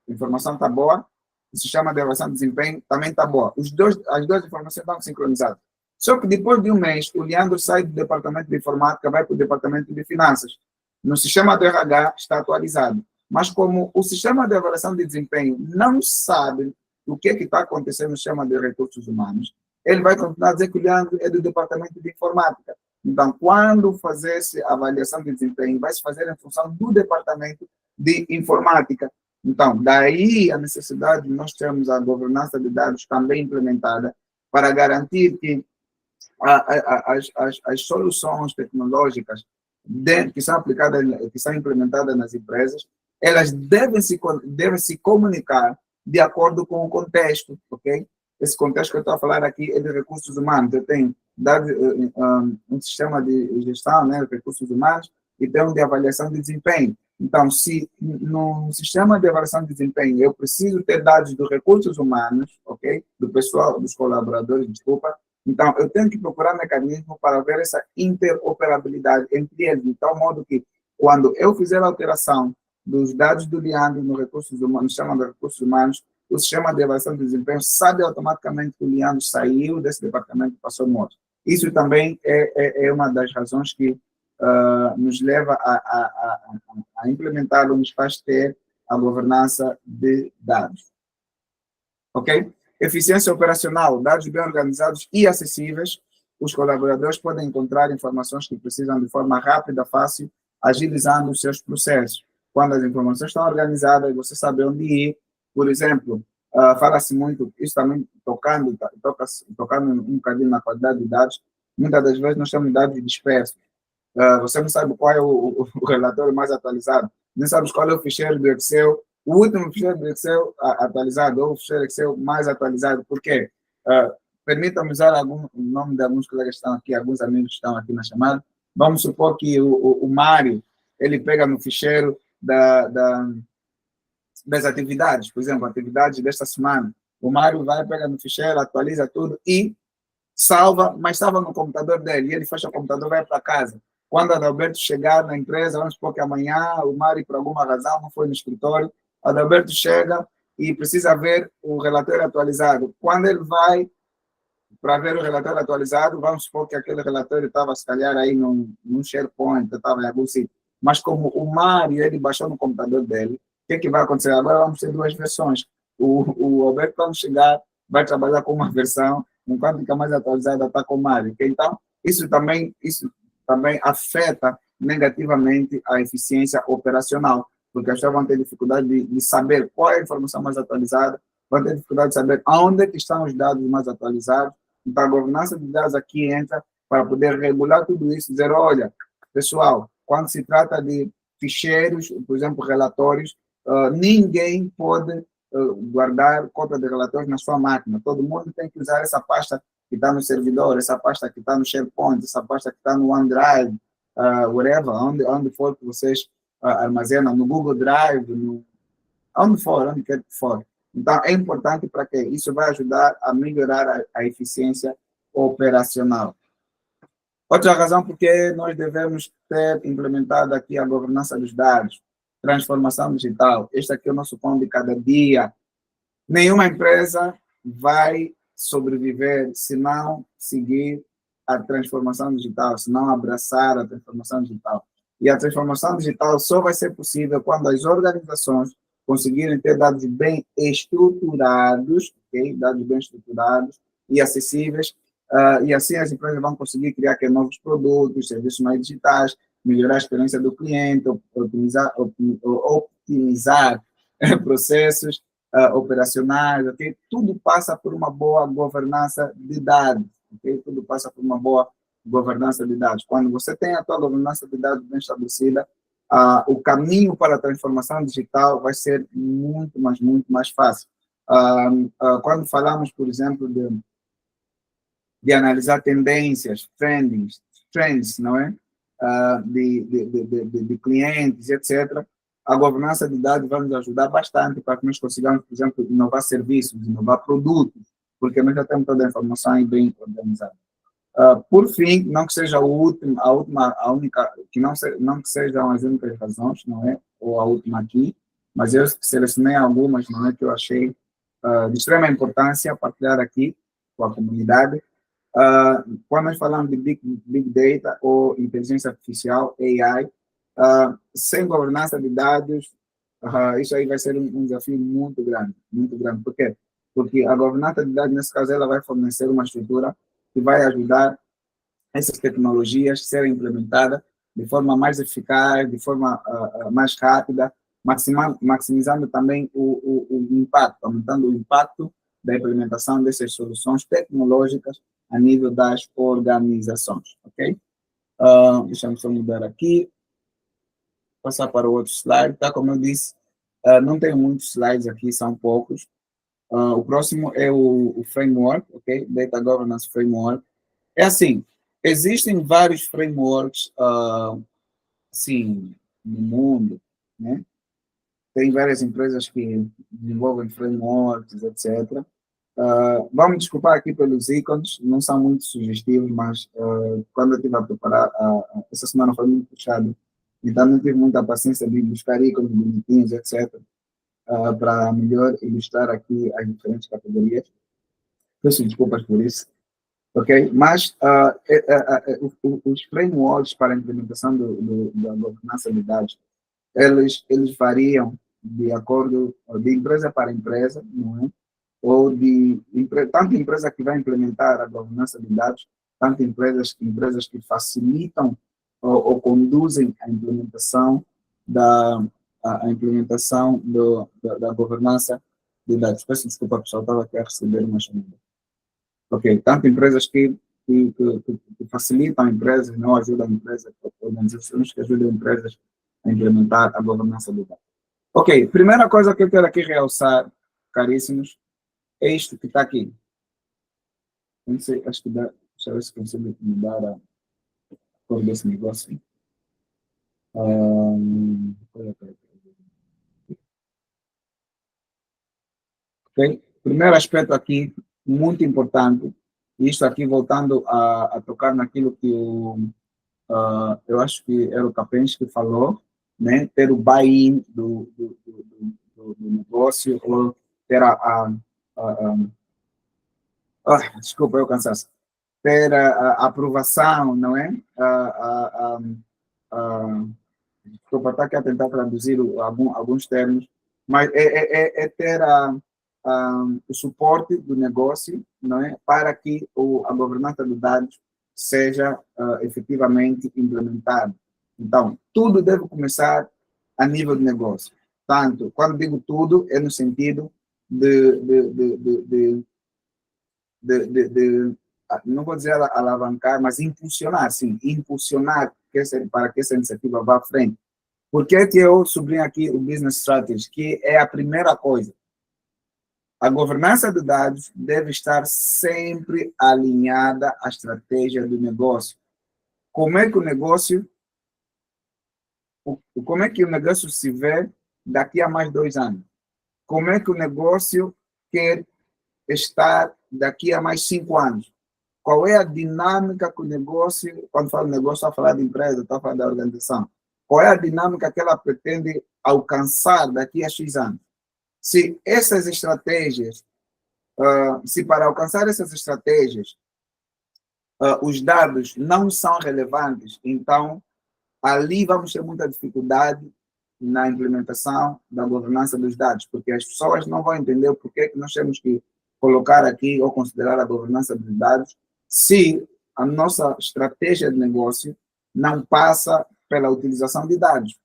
a informação está boa, o sistema de avaliação de desempenho também está boa. As duas informações estão sincronizadas. Só que depois de um mês, o Leandro sai do departamento de informática, vai para o departamento de finanças. No sistema do RH está atualizado. Mas como o sistema de avaliação de desempenho não sabe o que está acontecendo no sistema de recursos humanos, ele vai continuar a dizer que o Leandro é do departamento de informática. Então, quando fazer essa avaliação de desempenho, vai se fazer em função do departamento de informática. Então, daí a necessidade de nós termos a governança de dados também implementada para garantir que as soluções tecnológicas que são aplicadas, que são implementadas nas empresas, elas devem se comunicar de acordo com o contexto, ok? Esse contexto que eu estou a falar aqui é de recursos humanos. Eu tenho um sistema de gestão, né, de recursos humanos, e tenho de avaliação de desempenho. Então, se no sistema de avaliação de desempenho eu preciso ter dados dos recursos humanos, ok? Do pessoal, dos colaboradores, desculpa, então eu tenho que procurar mecanismos para ver essa interoperabilidade entre eles, de tal modo que quando eu fizer a alteração dos dados do Leandro no recursos humanos, no sistema de recursos humanos, o sistema de avaliação de desempenho sabe automaticamente que o Leandro saiu desse departamento e passou no outro. Isso também é uma das razões que nos leva a implementar ou nos faz ter a governança de dados. Ok? Eficiência operacional, dados bem organizados e acessíveis. Os colaboradores podem encontrar informações que precisam de forma rápida, fácil, agilizando os seus processos. Quando as informações estão organizadas, você sabe onde ir. Por exemplo, fala-se muito, isso também tocando um bocadinho na qualidade de dados, muitas das vezes nós temos dados dispersos. Você não sabe qual é o relatório mais atualizado, nem sabe qual é o ficheiro do Excel, o último ficheiro do Excel atualizado, ou o ficheiro Excel mais atualizado. Por quê? Permitam-me usar o nome de alguns colegas que estão aqui, alguns amigos que estão aqui na chamada. Vamos supor que o Mário, ele pega no ficheiro das atividades, por exemplo, atividades desta semana. O Mário vai, pega no ficheiro, atualiza tudo e salva, mas salva no computador dele, e ele fecha o computador e vai para casa. Quando o Adalberto chegar na empresa, vamos supor que amanhã o Mário, por alguma razão, não foi no escritório, o Adalberto chega e precisa ver o relatório atualizado. Quando ele vai para ver o relatório atualizado, vamos supor que aquele relatório estava, se calhar, aí num SharePoint, estava em algum sítio. Mas como o Mário, ele baixou no computador dele, o que vai acontecer? Agora vamos ter duas versões. o Alberto, quando chegar, vai trabalhar com uma versão, enquanto fica mais atualizada, está com Mário. Okay? Então, isso também afeta negativamente a eficiência operacional, porque as pessoas vão ter dificuldade de saber qual é a informação mais atualizada, vão ter dificuldade de saber onde é que estão os dados mais atualizados. Então, a governança de dados aqui entra para poder regular tudo isso, dizer, olha, pessoal, quando se trata de ficheiros, por exemplo, relatórios, ninguém pode guardar cópia de relatórios na sua máquina. Todo mundo tem que usar essa pasta que está no servidor, essa pasta que está no SharePoint, essa pasta que está no OneDrive, whatever, onde for que vocês armazenam, no Google Drive, onde quer que for. Então, é importante para que isso vai ajudar a melhorar a eficiência operacional. Outra razão porque nós devemos ter implementado aqui a governança dos dados, transformação digital. Este aqui é o nosso pão de cada dia. Nenhuma empresa vai sobreviver se não seguir a transformação digital, se não abraçar a transformação digital. E a transformação digital só vai ser possível quando as organizações conseguirem ter dados bem estruturados, okay? Dados bem estruturados e acessíveis, e assim as empresas vão conseguir criar novos produtos, serviços mais digitais, melhorar a experiência do cliente, optimizar processos operacionais, okay? Tudo passa por uma boa governança de dados, okay? Tudo passa por uma boa governança de dados. Quando você tem a tua governança de dados bem estabelecida, o caminho para a transformação digital vai ser muito mais fácil. Quando falamos, por exemplo, de analisar tendências, trends, não é? De clientes, etc., a governança de dados vai nos ajudar bastante para que nós consigamos, por exemplo, inovar serviços, inovar produtos, porque nós já temos toda a informação aí bem organizada. Por fim, não que seja a única, que não que sejam as únicas razões, não é? Ou a última aqui, mas eu selecionei algumas, não é? Que eu achei de extrema importância partilhar aqui com a comunidade. Quando nós falamos de Big Data ou inteligência artificial, AI, sem governança de dados, isso aí vai ser um desafio muito grande, muito grande. Por quê? Porque a governança de dados, nesse caso, ela vai fornecer uma estrutura que vai ajudar essas tecnologias a serem implementadas de forma mais eficaz, de forma mais rápida, maximizando também o impacto, aumentando o impacto da implementação dessas soluções tecnológicas a nível das organizações, ok? Deixa eu só mudar aqui, passar para o outro slide, tá? Como eu disse, não tenho muitos slides aqui, são poucos. O próximo é o framework, ok? Data Governance Framework. É assim, existem vários frameworks, assim, no mundo, né? Tem várias empresas que desenvolvem frameworks, etc. Vamos desculpar aqui pelos ícones, não são muito sugestivos, mas quando eu estive a preparar, essa semana foi muito puxado, então não tive muita paciência de buscar ícones bonitinhos, etc., para melhor ilustrar aqui as diferentes categorias. Peço desculpas por isso, ok? Mas os frameworks para a implementação da governança de dados, eles variam de acordo de empresa para empresa, não é? Ou tanto empresa que vai implementar a governança de dados, tanto empresas que facilitam ou conduzem a implementação da governança de dados. Peço desculpa, pessoal, estava aqui a receber uma chamada. Ok, tanto empresas que facilitam empresas, não ajudam empresas, organizações que ajudam empresas a implementar a governança de dados. Ok, primeira coisa que eu quero aqui realçar, caríssimos, é isto que está aqui. Não sei, acho que dá, deixa eu ver se consigo mudar a cor desse negócio. Okay? Primeiro aspecto aqui, muito importante, isto aqui voltando a tocar naquilo que eu acho que era o Capens que falou, né? Ter o buy-in do negócio, ou ter desculpa, eu cansaço. Ter a aprovação, não é? Desculpa, estou aqui a tentar traduzir alguns termos, mas é ter o suporte do negócio, não é, para que a governança dos dados seja efetivamente implementada. Então, tudo deve começar a nível de negócio. Tanto, quando digo tudo, é no sentido não vou dizer alavancar, mas impulsionar, sim, impulsionar para que essa iniciativa vá à frente. Por que eu sublinho aqui o Business Strategy, que é a primeira coisa? A governança de dados deve estar sempre alinhada à estratégia do negócio. Como é que o negócio se vê daqui a mais 2 anos? Como é que o negócio quer estar daqui a mais 5 anos? Qual é a dinâmica que o negócio, quando falo negócio, estou a falar de empresa, estou a falar da organização. Qual é a dinâmica que ela pretende alcançar daqui a X anos? Se essas estratégias, se para alcançar essas estratégias, os dados não são relevantes, então ali vamos ter muita dificuldade na implementação da governança dos dados, porque as pessoas não vão entender o porquê que nós temos que colocar aqui ou considerar a governança dos dados se a nossa estratégia de negócio não passa pela utilização de dados.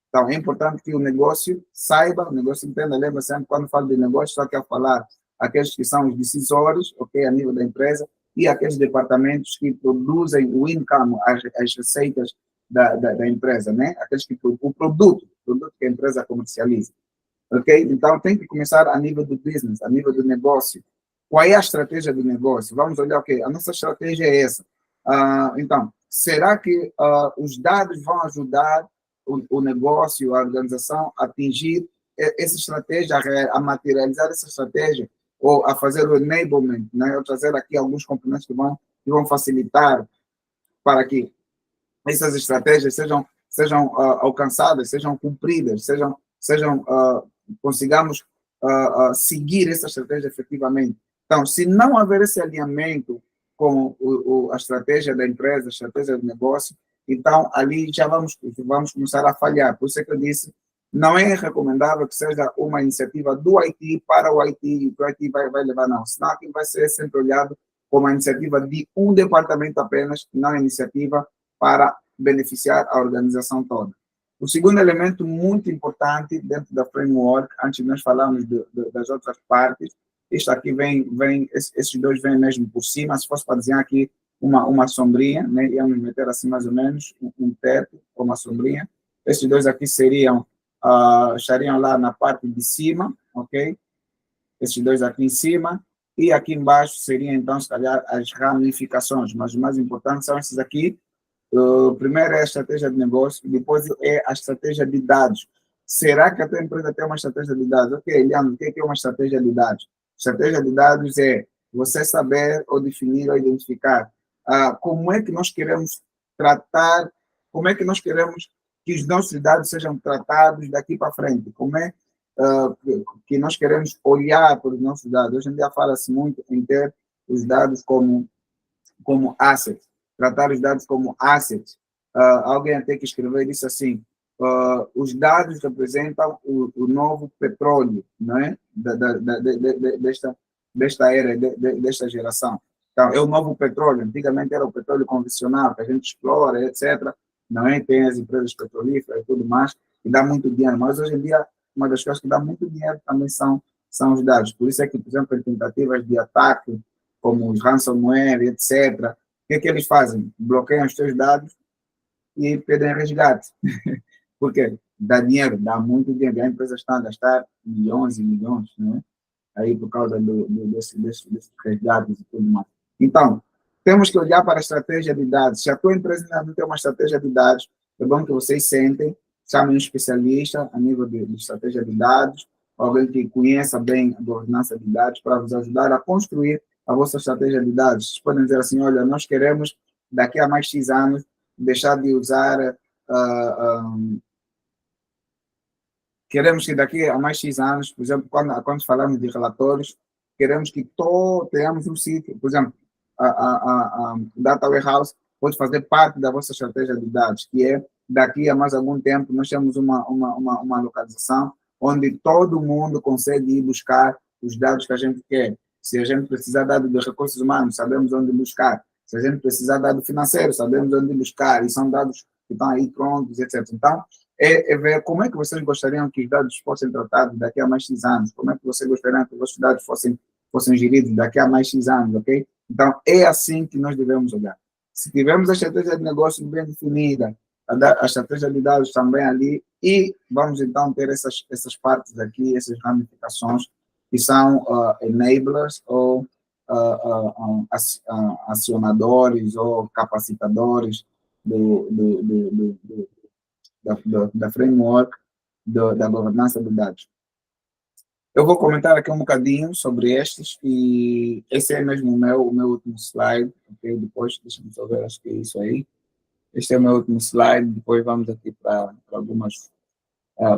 Então, é importante que o negócio saiba, o negócio entenda, lembra sempre, quando falo de negócio, só quero falar aqueles que são os decisores, ok, a nível da empresa, e aqueles departamentos que produzem o income, as receitas da empresa, né? Aqueles que o produto que a empresa comercializa, ok? Então, tem que começar a nível do business, a nível do negócio. Qual é a estratégia do negócio? Vamos olhar, ok, a nossa estratégia é essa. Então, será que os dados vão ajudar o negócio, a organização a atingir essa estratégia, a materializar essa estratégia, ou a fazer o enablement, né? Ou trazer aqui alguns componentes que vão facilitar para que essas estratégias sejam alcançadas, sejam cumpridas, consigamos seguir essa estratégia efetivamente. Então, se não haver esse alinhamento com a estratégia da empresa, a estratégia do negócio, então ali já vamos começar a falhar. Por isso é que eu disse, não é recomendável que seja uma iniciativa do IT para o IT, e que o IT vai levar, não. Senão aquilo vai ser sempre olhado como uma iniciativa de um departamento apenas, não a iniciativa para beneficiar a organização toda. O segundo elemento muito importante dentro da framework, antes de nós falarmos das outras partes, isto aqui esses dois vêm mesmo por cima, se fosse para desenhar aqui uma sombrinha, né, íamos meter assim mais ou menos um teto ou uma sombrinha, esses dois aqui estariam lá na parte de cima, ok? Esses dois aqui em cima, e aqui embaixo seriam então, se calhar, as ramificações, mas os mais importantes são esses aqui. Primeiro é a estratégia de negócio, depois é a estratégia de dados. Será que a tua empresa tem uma estratégia de dados? Ok, Leandro, o que é uma estratégia de dados? Estratégia de dados é você saber ou definir ou identificar como é que nós queremos tratar, como é que nós queremos que os nossos dados sejam tratados daqui para frente, como é que nós queremos olhar para os nossos dados. Hoje em dia fala-se muito em ter os dados como assets, tratar os dados como assets. Alguém até que escreveu disse assim, os dados representam o novo petróleo, não é? Desta era, desta geração. Então, é o novo petróleo. Antigamente era o petróleo convencional, que a gente explora, etc. Não é? Tem as empresas petrolíferas e tudo mais, que dá muito dinheiro. Mas hoje em dia, uma das coisas que dá muito dinheiro também são os dados. Por isso é que, por exemplo, em tentativas de ataque, como os ransomware, etc., o que é que eles fazem? Bloqueiam os seus dados e pedem resgate. Por quê? Dá dinheiro, dá muito dinheiro. As empresas estão a gastar milhões e milhões, né? Aí por causa desses resgates e tudo mais. Então, temos que olhar para a estratégia de dados. Se a tua empresa ainda não tem uma estratégia de dados, é bom que vocês sentem, chamem um especialista a nível de estratégia de dados, alguém que conheça bem a governança de dados para vos ajudar a construir a vossa estratégia de dados. Vocês podem dizer assim, olha, nós queremos, daqui a mais X anos, deixar de usar... queremos que daqui a mais X anos, por exemplo, quando falamos de relatórios, queremos que tenhamos um sítio, por exemplo, a Data Warehouse pode fazer parte da vossa estratégia de dados, que é, daqui a mais algum tempo, nós temos uma localização onde todo mundo consegue ir buscar os dados que a gente quer. Se a gente precisar de dados de recursos humanos, sabemos onde buscar. Se a gente precisar de dados financeiros, sabemos onde buscar. E são dados que estão aí prontos, etc. Então, é ver como é que vocês gostariam que os dados fossem tratados daqui a mais X anos. Como é que vocês gostariam que os dados fossem geridos daqui a mais X anos, ok? Então, é assim que nós devemos olhar. Se tivermos a estratégia de negócio bem definida, a estratégia de dados também ali, e vamos então ter essas partes aqui, essas ramificações, que são enablers ou acionadores ou capacitadores da framework da governança de dados. Eu vou comentar aqui um bocadinho sobre estes, e esse é mesmo o meu último slide, ok? Depois, deixa-me só ver, acho que é isso aí. Este é o meu último slide, depois vamos aqui para algumas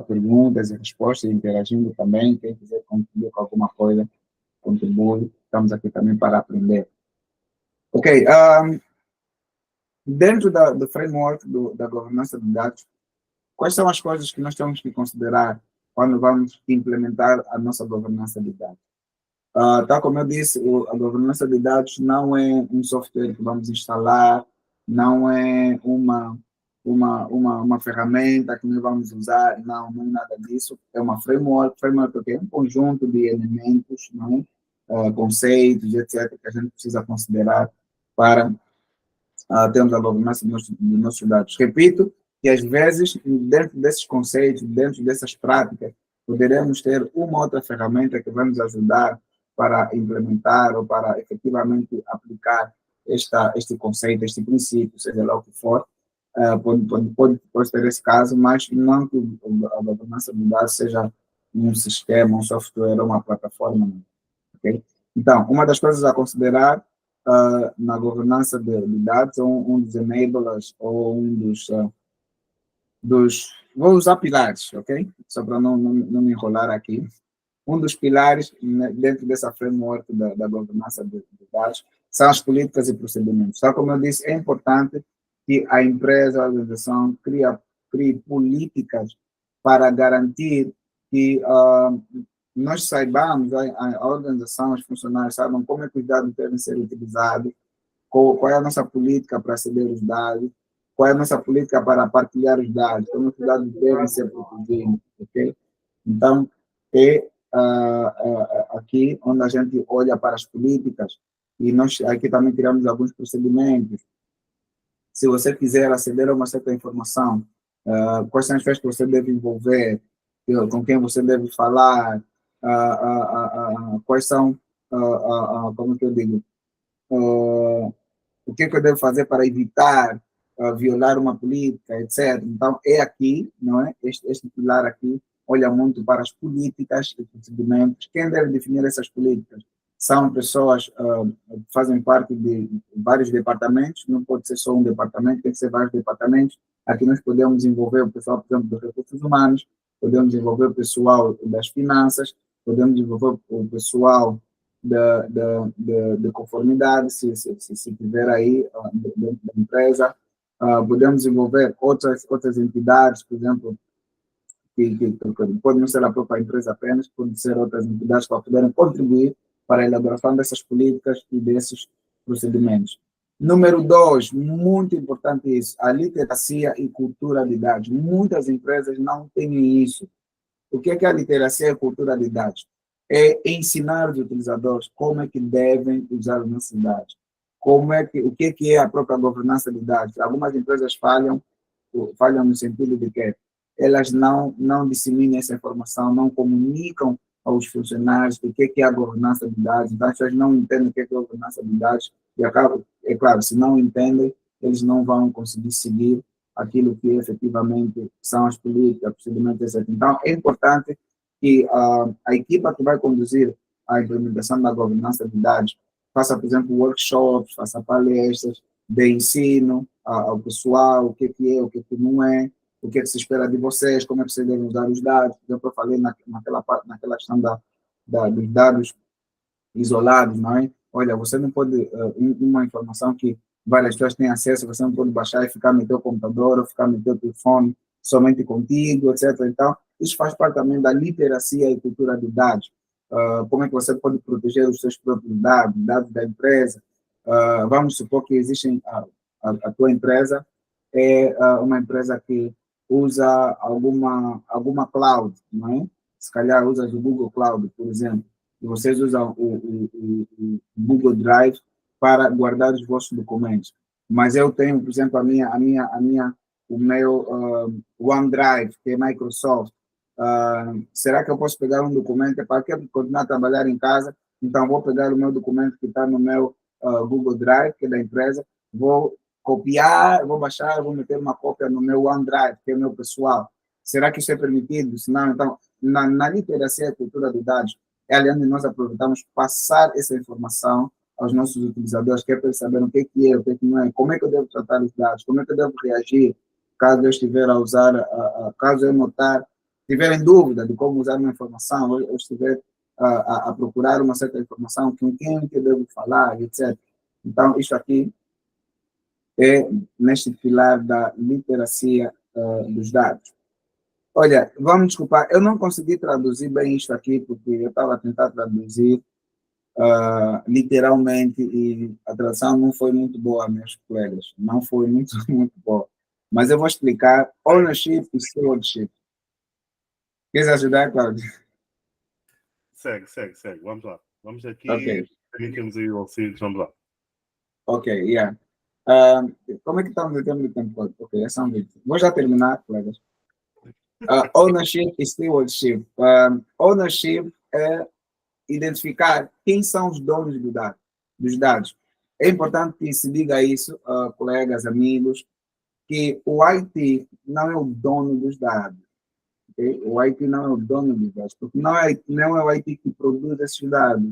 perguntas e respostas, interagindo também. Quem quiser contribuir com alguma coisa, contribui. Estamos aqui também para aprender. Ok, dentro do framework da governança de dados, quais são as coisas que nós temos que considerar quando vamos implementar a nossa governança de dados? Tal como eu disse, a governança de dados não é um software que vamos instalar, não é uma ferramenta que nós vamos usar, não é nada disso. É uma framework é um conjunto de elementos, não é? Conceitos, etc., que a gente precisa considerar para termos a governança dos nossos dados. Repito que, às vezes, dentro desses conceitos, dentro dessas práticas, poderemos ter uma outra ferramenta que vai nos ajudar para implementar ou para efetivamente aplicar este conceito, este princípio, seja lá o que for. Pode ter esse caso, mas não que a governança de dados seja um sistema, um software ou uma plataforma. Okay? Então, uma das coisas a considerar na governança de dados, um dos enablers ou um vou usar pilares, ok? Só para não me enrolar aqui. Um dos pilares, né, dentro dessa framework da governança de dados são as políticas e procedimentos. Tal como eu disse, é importante que a empresa, a organização, crie políticas para garantir que nós saibamos, a organização, os funcionários saibam como é que os dados devem ser utilizados, qual é a nossa política para aceder aos dados, qual é a nossa política para partilhar os dados, como os dados devem ser protegidos, ok? Então, é aqui onde a gente olha para as políticas, e nós aqui também criamos alguns procedimentos. Se você quiser aceder a uma certa informação, quais são as coisas que você deve envolver, com quem você deve falar, quais são, como que eu digo, o que eu devo fazer para evitar violar uma política, etc. Então, é aqui, não é? Este pilar aqui olha muito para as políticas e procedimentos. Quem deve definir essas políticas? São pessoas que fazem parte de vários departamentos, não pode ser só um departamento, tem que ser vários departamentos. Aqui nós podemos envolver o pessoal, por exemplo, dos recursos humanos, podemos envolver o pessoal das finanças, podemos envolver o pessoal de conformidade, se tiver aí dentro da empresa. Podemos envolver outras entidades, por exemplo, que pode não ser a própria empresa apenas, pode ser outras entidades que poderem contribuir para a elaboração dessas políticas e desses procedimentos. Número 2, muito importante isso, a literacia e cultura de dados. Muitas empresas não têm isso. O que é a literacia e cultura de dados? É ensinar os utilizadores como é que devem usar os nossos dados. O que é a própria governança de dados? Algumas empresas falham no sentido de que elas não disseminam essa informação, não comunicam aos funcionários o que é a governança de dados. Então, as pessoas não entendem o que é a governança de dados e acabam, é claro, se não entendem, eles não vão conseguir seguir aquilo que efetivamente são as políticas, procedimentos, etc. Então, é importante que a equipa que vai conduzir a implementação da governança de dados faça, por exemplo, workshops, faça palestras de ensino ao pessoal, o que é, o que não é, o que se espera de vocês, como é que vocês devem usar os dados. Eu falei naquela questão dos dados isolados, não é? Olha, você não pode, uma informação que várias pessoas têm acesso, você não pode baixar e ficar no teu computador ou ficar no teu telefone somente contigo, etc. Então, isso faz parte também da literacia e cultura de dados. como é que você pode proteger os seus próprios dados, dados da empresa. Vamos supor que existem, a tua empresa é uma empresa que usa alguma cloud, não é? Se calhar usa o Google Cloud, por exemplo, e vocês usam o Google Drive para guardar os vossos documentos. Mas eu tenho, por exemplo, o meu OneDrive, que é Microsoft. Será que eu posso pegar um documento para que continuar a trabalhar em casa? Então, vou pegar o meu documento que está no meu Google Drive, que é da empresa, vou copiar, vou baixar, vou meter uma cópia no meu OneDrive, que é o meu pessoal. Será que isso é permitido? Se não, então, na literacia e cultura de dados, é ali onde nós aproveitamos passar essa informação aos nossos utilizadores, que é para eles saberem o que é, o que não é, como é que eu devo tratar os dados, como é que eu devo reagir caso eu estiver a usar, caso eu notar, tiver em dúvida de como usar uma informação, ou estiver a procurar uma certa informação, com quem que eu devo falar, etc. Então, isso aqui é neste pilar da literacia dos dados. Olha, vamos desculpar, eu não consegui traduzir bem isto aqui, porque eu estava a tentar traduzir literalmente, e a tradução não foi muito boa, meus colegas, não foi muito, muito boa. Mas eu vou explicar ownership e stewardship. Queres ajudar, Cláudio? Segue. Vamos lá. Vamos aqui. Ok. Também temos aí o Alcides, vamos lá. Ok, yeah. Como é que estamos em termos de tempo? Ok, é só um vídeo. Vou já terminar, colegas. Ownership e stewardship. Ownership é identificar quem são os donos dos dados. É importante que se diga isso, colegas, amigos, que o IT não é o dono dos dados. Okay? O IT não é o dono dos dados, porque não é o IT que produz esses dados.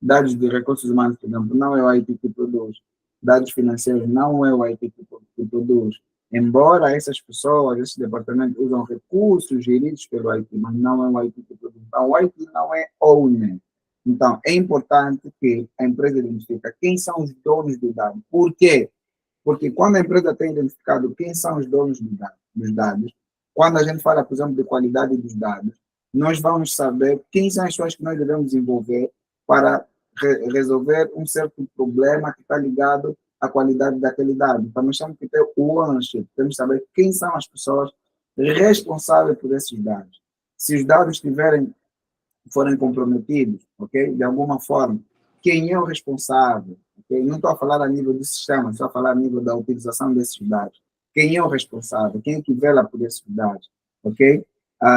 Dados de recursos humanos, por exemplo, não é o IT que produz. Dados financeiros não é o IT que produz. Embora essas pessoas, esses departamentos usam recursos geridos pelo IT, mas não é o IT que produz. Então, o IT não é owner. Então, é importante que a empresa identifique quem são os donos do dado. Por quê? Porque quando a empresa tem identificado quem são os donos dos dados, quando a gente fala, por exemplo, de qualidade dos dados, nós vamos saber quem são as pessoas que nós devemos desenvolver para resolver um certo problema que está ligado à qualidade daquele dado. Então, nós temos que ter o ownership, temos que saber quem são as pessoas responsáveis por esses dados. Se os dados forem comprometidos, ok? De alguma forma, quem é o responsável? Okay? Não estou a falar a nível do sistema, estou a falar a nível da utilização desses dados. Quem é o responsável? Quem é que vela por esses dados? Ok?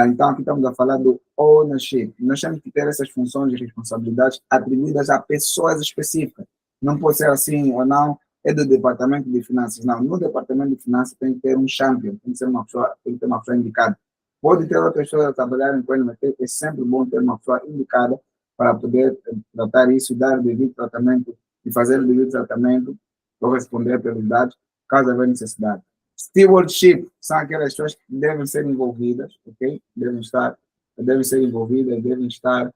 Então, aqui estamos a falar do ownership. Nós temos que ter essas funções e responsabilidades atribuídas a pessoas específicas. Não pode ser assim ou não, é do departamento de finanças. Não, no departamento de finanças tem que ter um champion, tem que ter uma pessoa indicada. Pode ter outras pessoas a trabalharem com ele, mas é sempre bom ter uma pessoa indicada para poder tratar isso, dar o devido tratamento e fazer o devido tratamento ou responder pelos dados, caso haja necessidade. Stewardship são aquelas pessoas que devem ser envolvidas, ok? Devem ser envolvidas, devem estar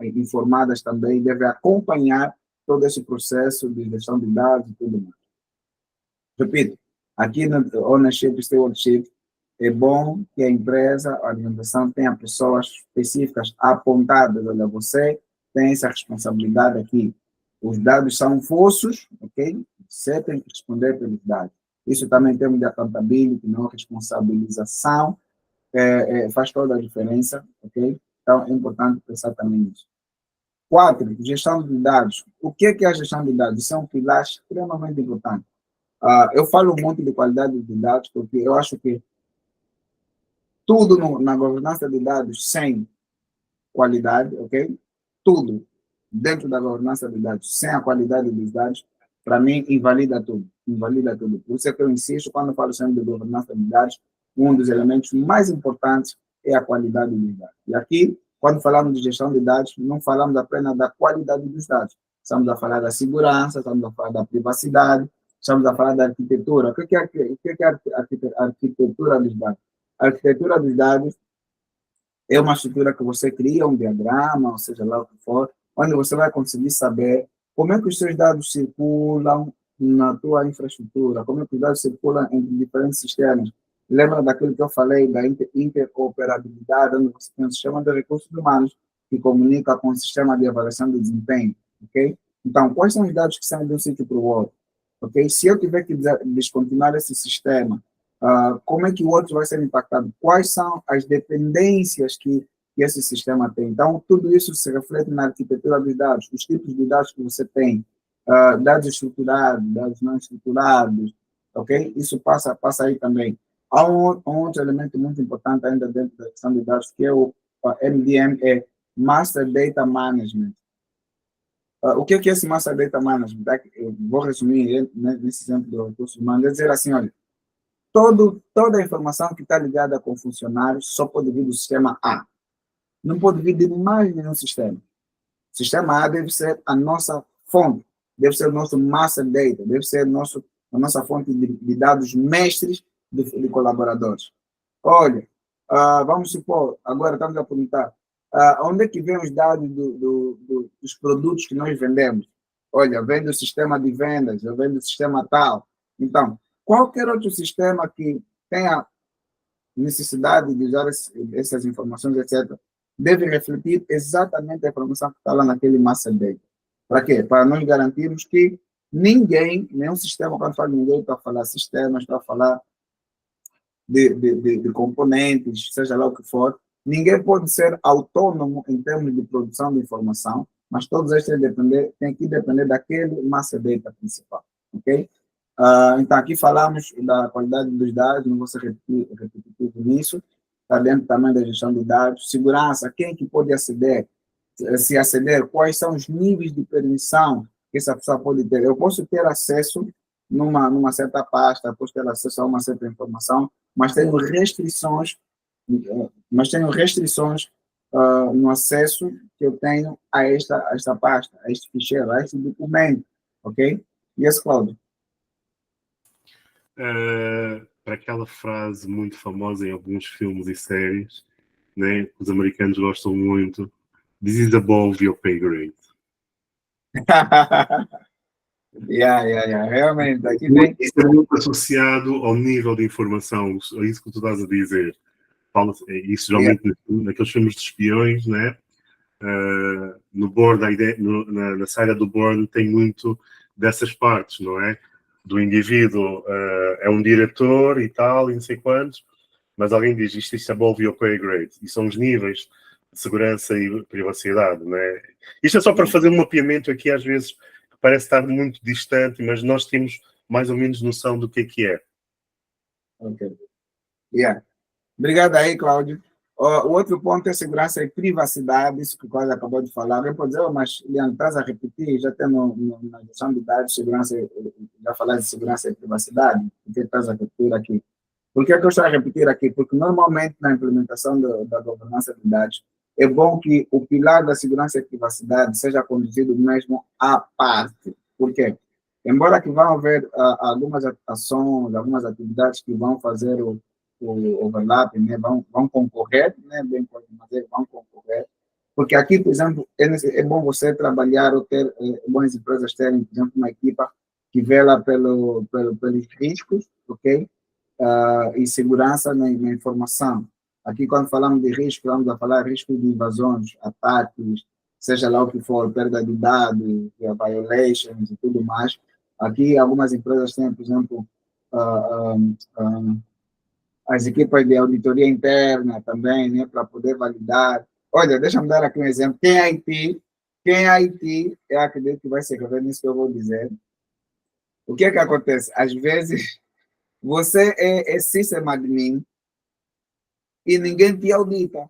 informadas também, devem acompanhar todo esse processo de gestão de dados e tudo mais. Repito, aqui no ownership e stewardship, é bom que a empresa, a organização tenha pessoas específicas apontadas. Olha, você tem essa responsabilidade aqui. Os dados são vossos, ok? Você tem que responder pelos dados. Isso também em termos de accountability, não responsabilização, faz toda a diferença, ok? Então, é importante pensar também nisso. 4, gestão de dados. O que é a gestão de dados? Isso é um pilar extremamente importante. Eu falo muito de qualidade de dados, porque eu acho que tudo na governança de dados sem qualidade, ok? Tudo dentro da governança de dados sem a qualidade dos dados, para mim, invalida tudo. Invalida tudo. Por isso é que eu insisto, quando eu falo sempre de governança de dados, um dos elementos mais importantes é a qualidade dos dados. E aqui, quando falamos de gestão de dados, não falamos apenas da qualidade dos dados. Estamos a falar da segurança, estamos a falar da privacidade, estamos a falar da arquitetura. O que é a arquitetura dos dados? A arquitetura dos dados é uma estrutura que você cria, um diagrama, ou seja lá o que for, onde você vai conseguir saber como é que os seus dados circulam na tua infraestrutura, como é que os dados circulam entre diferentes sistemas. Lembra daquilo que eu falei, da interoperabilidade, onde você tem um sistema de recursos humanos que comunica com o sistema de avaliação de desempenho, ok? Então, quais são os dados que saem de um sítio para o outro? Ok? Se eu tiver que descontinuar esse sistema, como é que o outro vai ser impactado? Quais são as dependências que esse sistema tem? Então, tudo isso se reflete na arquitetura dos dados, os tipos de dados que você tem, dados estruturados, dados não estruturados, ok? Isso passa aí também. Há um outro elemento muito importante ainda dentro da questão de dados, que é o MDM, é Master Data Management. O que é esse Master Data Management? Eu vou resumir nesse exemplo do recurso humano, é dizer assim, olha, toda a informação que está ligada com funcionários só pode vir do sistema A. Não pode vir de mais nenhum sistema. O sistema A deve ser a nossa fonte, deve ser o nosso Master Data, deve ser a nossa fonte de dados mestres de colaboradores. Olha, vamos supor, agora estamos a perguntar, onde é que vem os dados dos produtos que nós vendemos? Olha, vem do sistema de vendas, vem do sistema tal. Então, qualquer outro sistema que tenha necessidade de usar essas informações, etc., deve refletir exatamente a informação que está lá naquele master data. Para quê? Para nós garantirmos que nenhum sistema, quando fala de ninguém, está a falar sistemas, está a falar de componentes, seja lá o que for, ninguém pode ser autônomo em termos de produção de informação, mas todos estes têm que depender daquele master data principal, ok? Então, aqui falamos da qualidade dos dados, não vou ser repetitivo nisso, está dentro também da gestão de dados, segurança, quem é que pode aceder, se aceder, quais são os níveis de permissão que essa pessoa pode ter. Eu posso ter acesso numa certa pasta, posso ter acesso a uma certa informação, mas tenho restrições no acesso que eu tenho a esta pasta, a este ficheiro, a este documento, ok? Yes, Cláudio? Para aquela frase muito famosa em alguns filmes e séries, né, que os americanos gostam muito, "This is above your pay grade." Yeah. Realmente, aqui tem... Isso é muito associado ao nível de informação, a isso que tu estás a dizer. Isso geralmente naqueles filmes de espiões, né? No board, na saída do board tem muito dessas partes, não é? Do indivíduo, é um diretor e tal, e não sei quantos, mas alguém diz isto é above your pay grade, e são os níveis de segurança e privacidade, não é? Isto é só para fazer um mapeamento aqui, às vezes, que parece estar muito distante, mas nós temos mais ou menos noção do que é. Ok. Yeah. Obrigado aí, Cláudio. O outro ponto é segurança e privacidade, isso que o Cláudio acabou de falar. Alguém pode dizer, mas, Leandro, estás a repetir, já tem na gestão de dados, segurança, já falar de segurança e privacidade, por que estás a repetir aqui? Por que eu estou a repetir aqui? Porque, normalmente, na implementação da governança de dados, é bom que o pilar da segurança e privacidade seja conduzido mesmo à parte. Por quê? Embora que vão haver algumas ações, algumas atividades que vão fazer o overlap, né, vão concorrer, né, bem pode dizer, vão concorrer, porque aqui, por exemplo, é bom você trabalhar ou ter, boas empresas terem, por exemplo, uma equipa que vela pelos riscos, ok? E segurança na informação. Aqui, quando falamos de risco, vamos a falar risco de invasões, ataques, seja lá o que for, perda de dados, violations e tudo mais. Aqui, algumas empresas têm, por exemplo, as equipas de auditoria interna também, né, para poder validar. Olha, deixa-me dar aqui um exemplo. Quem é IT, eu acredito que vai se rever nisso que eu vou dizer. O que é que acontece? Às vezes, você é system admin e ninguém te audita.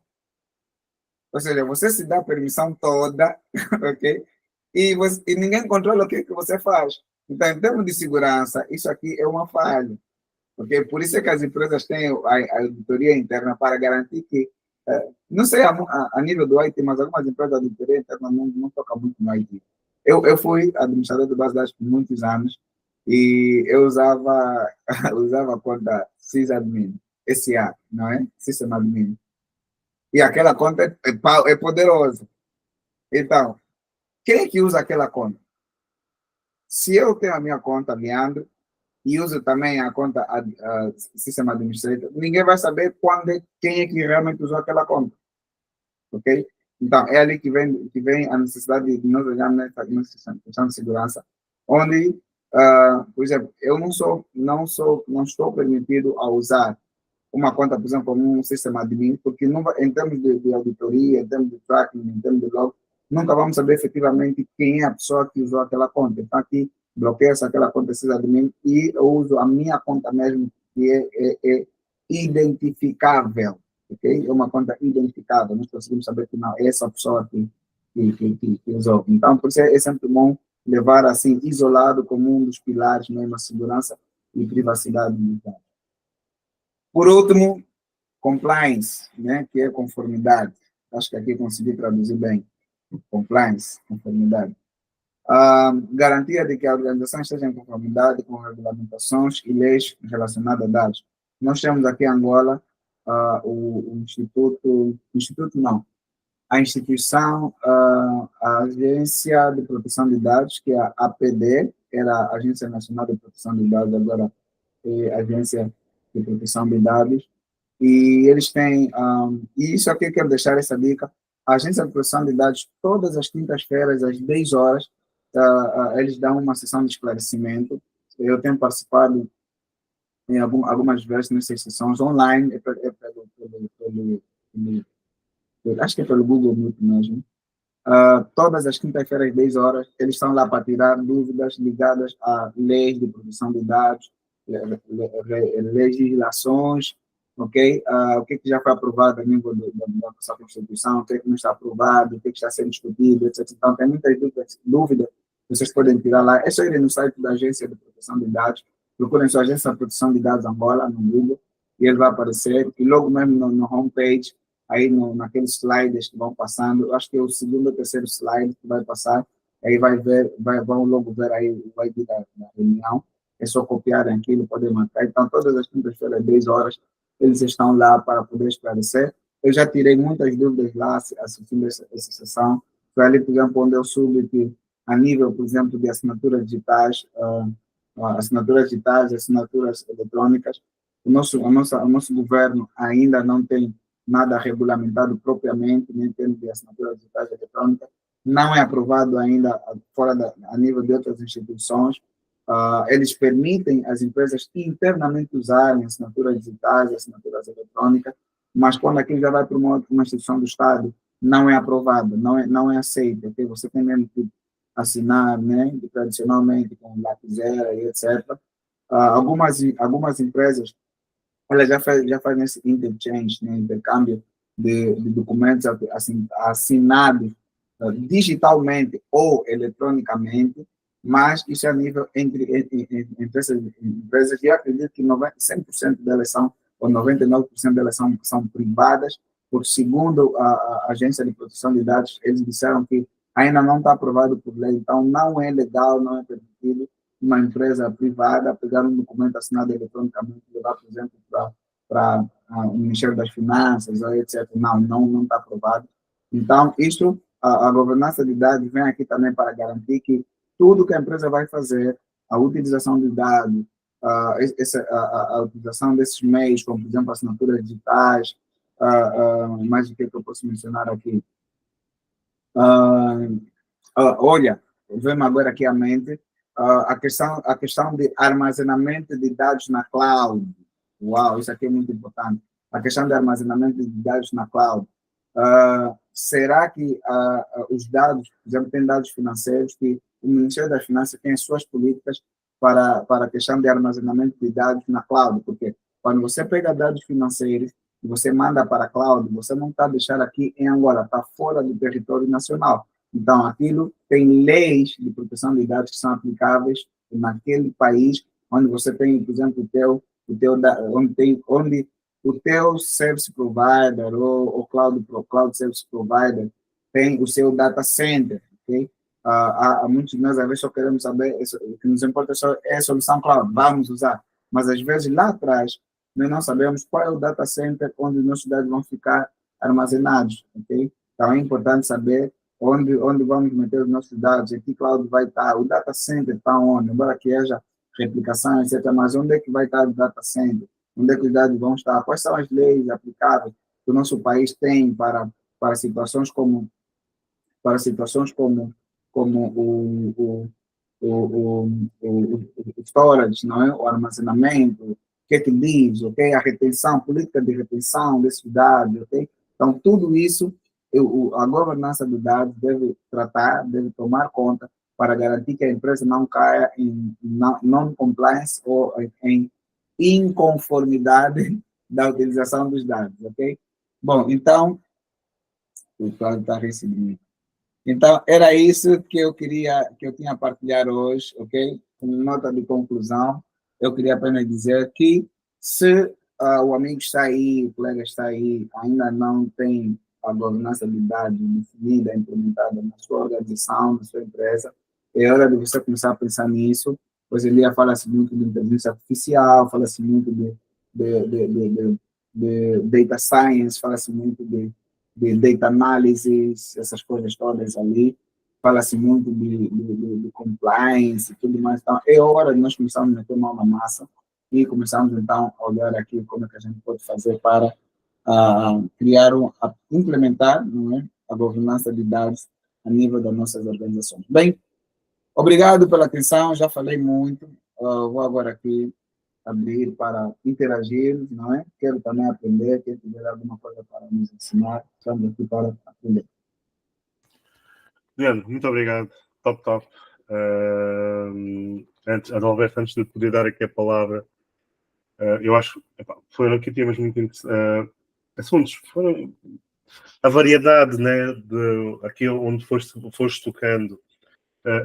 Ou seja, você se dá a permissão toda, ok? E ninguém controla o que você faz. Então, em termos de segurança, isso aqui é uma falha. Okay? Por isso é que as empresas têm a auditoria interna para garantir que, não sei a nível do IT, mas algumas empresas de auditoria interna não tocam muito no IT. Eu fui administrador de base de dados por muitos anos e eu usava a conta sysadmin, SA, não é? System Admin. E aquela conta é poderosa. Então, quem é que usa aquela conta? Se eu tenho a minha conta, Leandro, e uso também a conta System Administrator, ninguém vai saber quem é que realmente usou aquela conta. Ok? Então, é ali que vem a necessidade de nós olharmos nessa questão de segurança, onde, por exemplo, eu não estou permitido a usar uma conta, por exemplo, como um sistema admin, porque não vai, em termos de auditoria, em termos de tracking, em termos de log, nunca vamos saber efetivamente quem é a pessoa que usou aquela conta. Então, aqui, bloqueia-se aquela conta sysadmin e eu uso a minha conta mesmo, que é identificável, ok? É uma conta identificável, nós conseguimos saber que não é essa pessoa que usou. Então, por isso é sempre bom levar assim, isolado como um dos pilares mesmo a segurança e privacidade do dados. Por último, compliance, né, que é conformidade. Acho que aqui consegui traduzir bem. Compliance, conformidade. Garantia de que a organização esteja em conformidade com regulamentações e leis relacionadas a dados. Nós temos aqui em Angola o Instituto não, a instituição, a Agência de Proteção de Dados, que é a APD, era a Agência Nacional de Proteção de Dados, agora é a Agência de Proteção de Dados, e eles têm, e isso aqui eu quero deixar essa dica, a Agência de Proteção de Dados, todas as quintas-feiras, às 10 horas, eles dão uma sessão de esclarecimento. Eu tenho participado em algumas vezes nessas sessões online, acho que é pelo Google Meet mesmo. Todas as quintas-feiras, às 10 horas, eles estão lá para tirar dúvidas ligadas a leis de proteção de dados, legislações, ok? O que já foi aprovado a nível da nossa Constituição, o que não está aprovado, o que está sendo discutido, etc. Então, tem muitas dúvidas que vocês podem tirar lá. É só ir no site da Agência de Proteção de Dados, procurem sua Agência de Proteção de Dados Angola no Google, e ele vai aparecer, e logo mesmo no homepage, aí naqueles slides que vão passando, acho que é o segundo ou terceiro slide que vai passar, aí vão logo ver aí o ID da reunião, é só copiarem aquilo, podem marcar. Então, todas as quintas-feiras, 10 horas, eles estão lá para poder esclarecer. Eu já tirei muitas dúvidas lá assistindo essa sessão. Foi ali, por exemplo, onde eu soube que, a nível, por exemplo, de assinaturas digitais, assinaturas eletrônicas, o nosso governo ainda não tem nada regulamentado propriamente, nem em termos de assinaturas digitais eletrônicas, não é aprovado ainda a nível de outras instituições. Eles permitem as empresas internamente usarem assinaturas digitais, assinaturas eletrônicas, mas quando aquilo já vai para uma instituição do Estado, não é aprovado, não é aceito, porque você tem mesmo que assinar, né, tradicionalmente, com lapiseira e etc. Algumas empresas elas já fazem esse interchange, né, intercâmbio de documentos assinados digitalmente ou eletronicamente, mas isso é a nível entre essas empresas, e acredito que 100% delas são, ou 99% delas são privadas, porque segundo a Agência de Proteção de Dados, eles disseram que ainda não está aprovado por lei, então não é legal, não é permitido uma empresa privada pegar um documento assinado eletronicamente e levar, por exemplo, para o Ministério das Finanças, etc. Não está aprovado. Então, isso, a governança de dados vem aqui também para garantir que tudo que a empresa vai fazer, a utilização de dados, a utilização desses meios, como, por exemplo, assinaturas digitais, mais o que eu posso mencionar aqui? Olha, vem agora aqui à mente a questão de armazenamento de dados na cloud. Uau, isso aqui é muito importante. A questão de armazenamento de dados na cloud. Será que os dados, por exemplo, tem dados financeiros que o Ministério das Finanças tem as suas políticas para a questão de armazenamento de dados na cloud? Porque quando você pega dados financeiros e você manda para a cloud, você não está deixando aqui em Angola, está fora do território nacional. Então, aquilo tem leis de proteção de dados que são aplicáveis naquele país onde você tem, por exemplo, onde o teu service provider ou cloud service provider tem o seu data center, ok? Muitos de nós, às vezes, só queremos saber, o que nos importa é a solução cloud, vamos usar. Mas, às vezes, lá atrás, nós não sabemos qual é o data center onde os nossos dados vão ficar armazenados, ok? Então, é importante saber onde vamos meter os nossos dados, em que cloud vai estar, o data center está onde, embora que haja replicação, etc., mas onde é que vai estar o data center? Onde é que os dados vão estar? Quais são as leis aplicáveis que o nosso país tem para para situações como como o storage, não é? O armazenamento, o que é que diz, ok? A retenção, política de retenção desses dados, ok? Então, tudo isso, a governança de dados deve tratar, deve tomar conta para garantir que a empresa não caia em non-compliance ou em inconformidade da utilização dos dados, ok? Bom, então, o Cláudio está recebendo. Então, era isso que eu tinha a partilhar hoje, ok? Como nota de conclusão, eu queria apenas dizer que se o amigo está aí, o colega está aí, ainda não tem a governança de dados definida, implementada na sua organização, na sua empresa, é hora de você começar a pensar nisso, pois ele fala-se muito de inteligência artificial, fala-se muito de data science, fala-se muito de data analysis, essas coisas todas ali, fala-se muito de compliance e tudo mais. Então, é hora de nós começarmos a meter mão na massa e começarmos, então, a olhar aqui como é que a gente pode fazer para implementar, não é, a governança de dados a nível das nossas organizações. Bem, obrigado pela atenção, já falei muito, vou agora aqui abrir para interagir, não é? Quero também aprender, quem tiver alguma coisa para nos ensinar, estamos aqui para aprender. Leandro, muito obrigado. Top. Adalberto, antes de poder dar aqui a palavra, eu acho que foram aqui temas muito assuntos, foram a variedade, né, de aquilo onde foste tocando,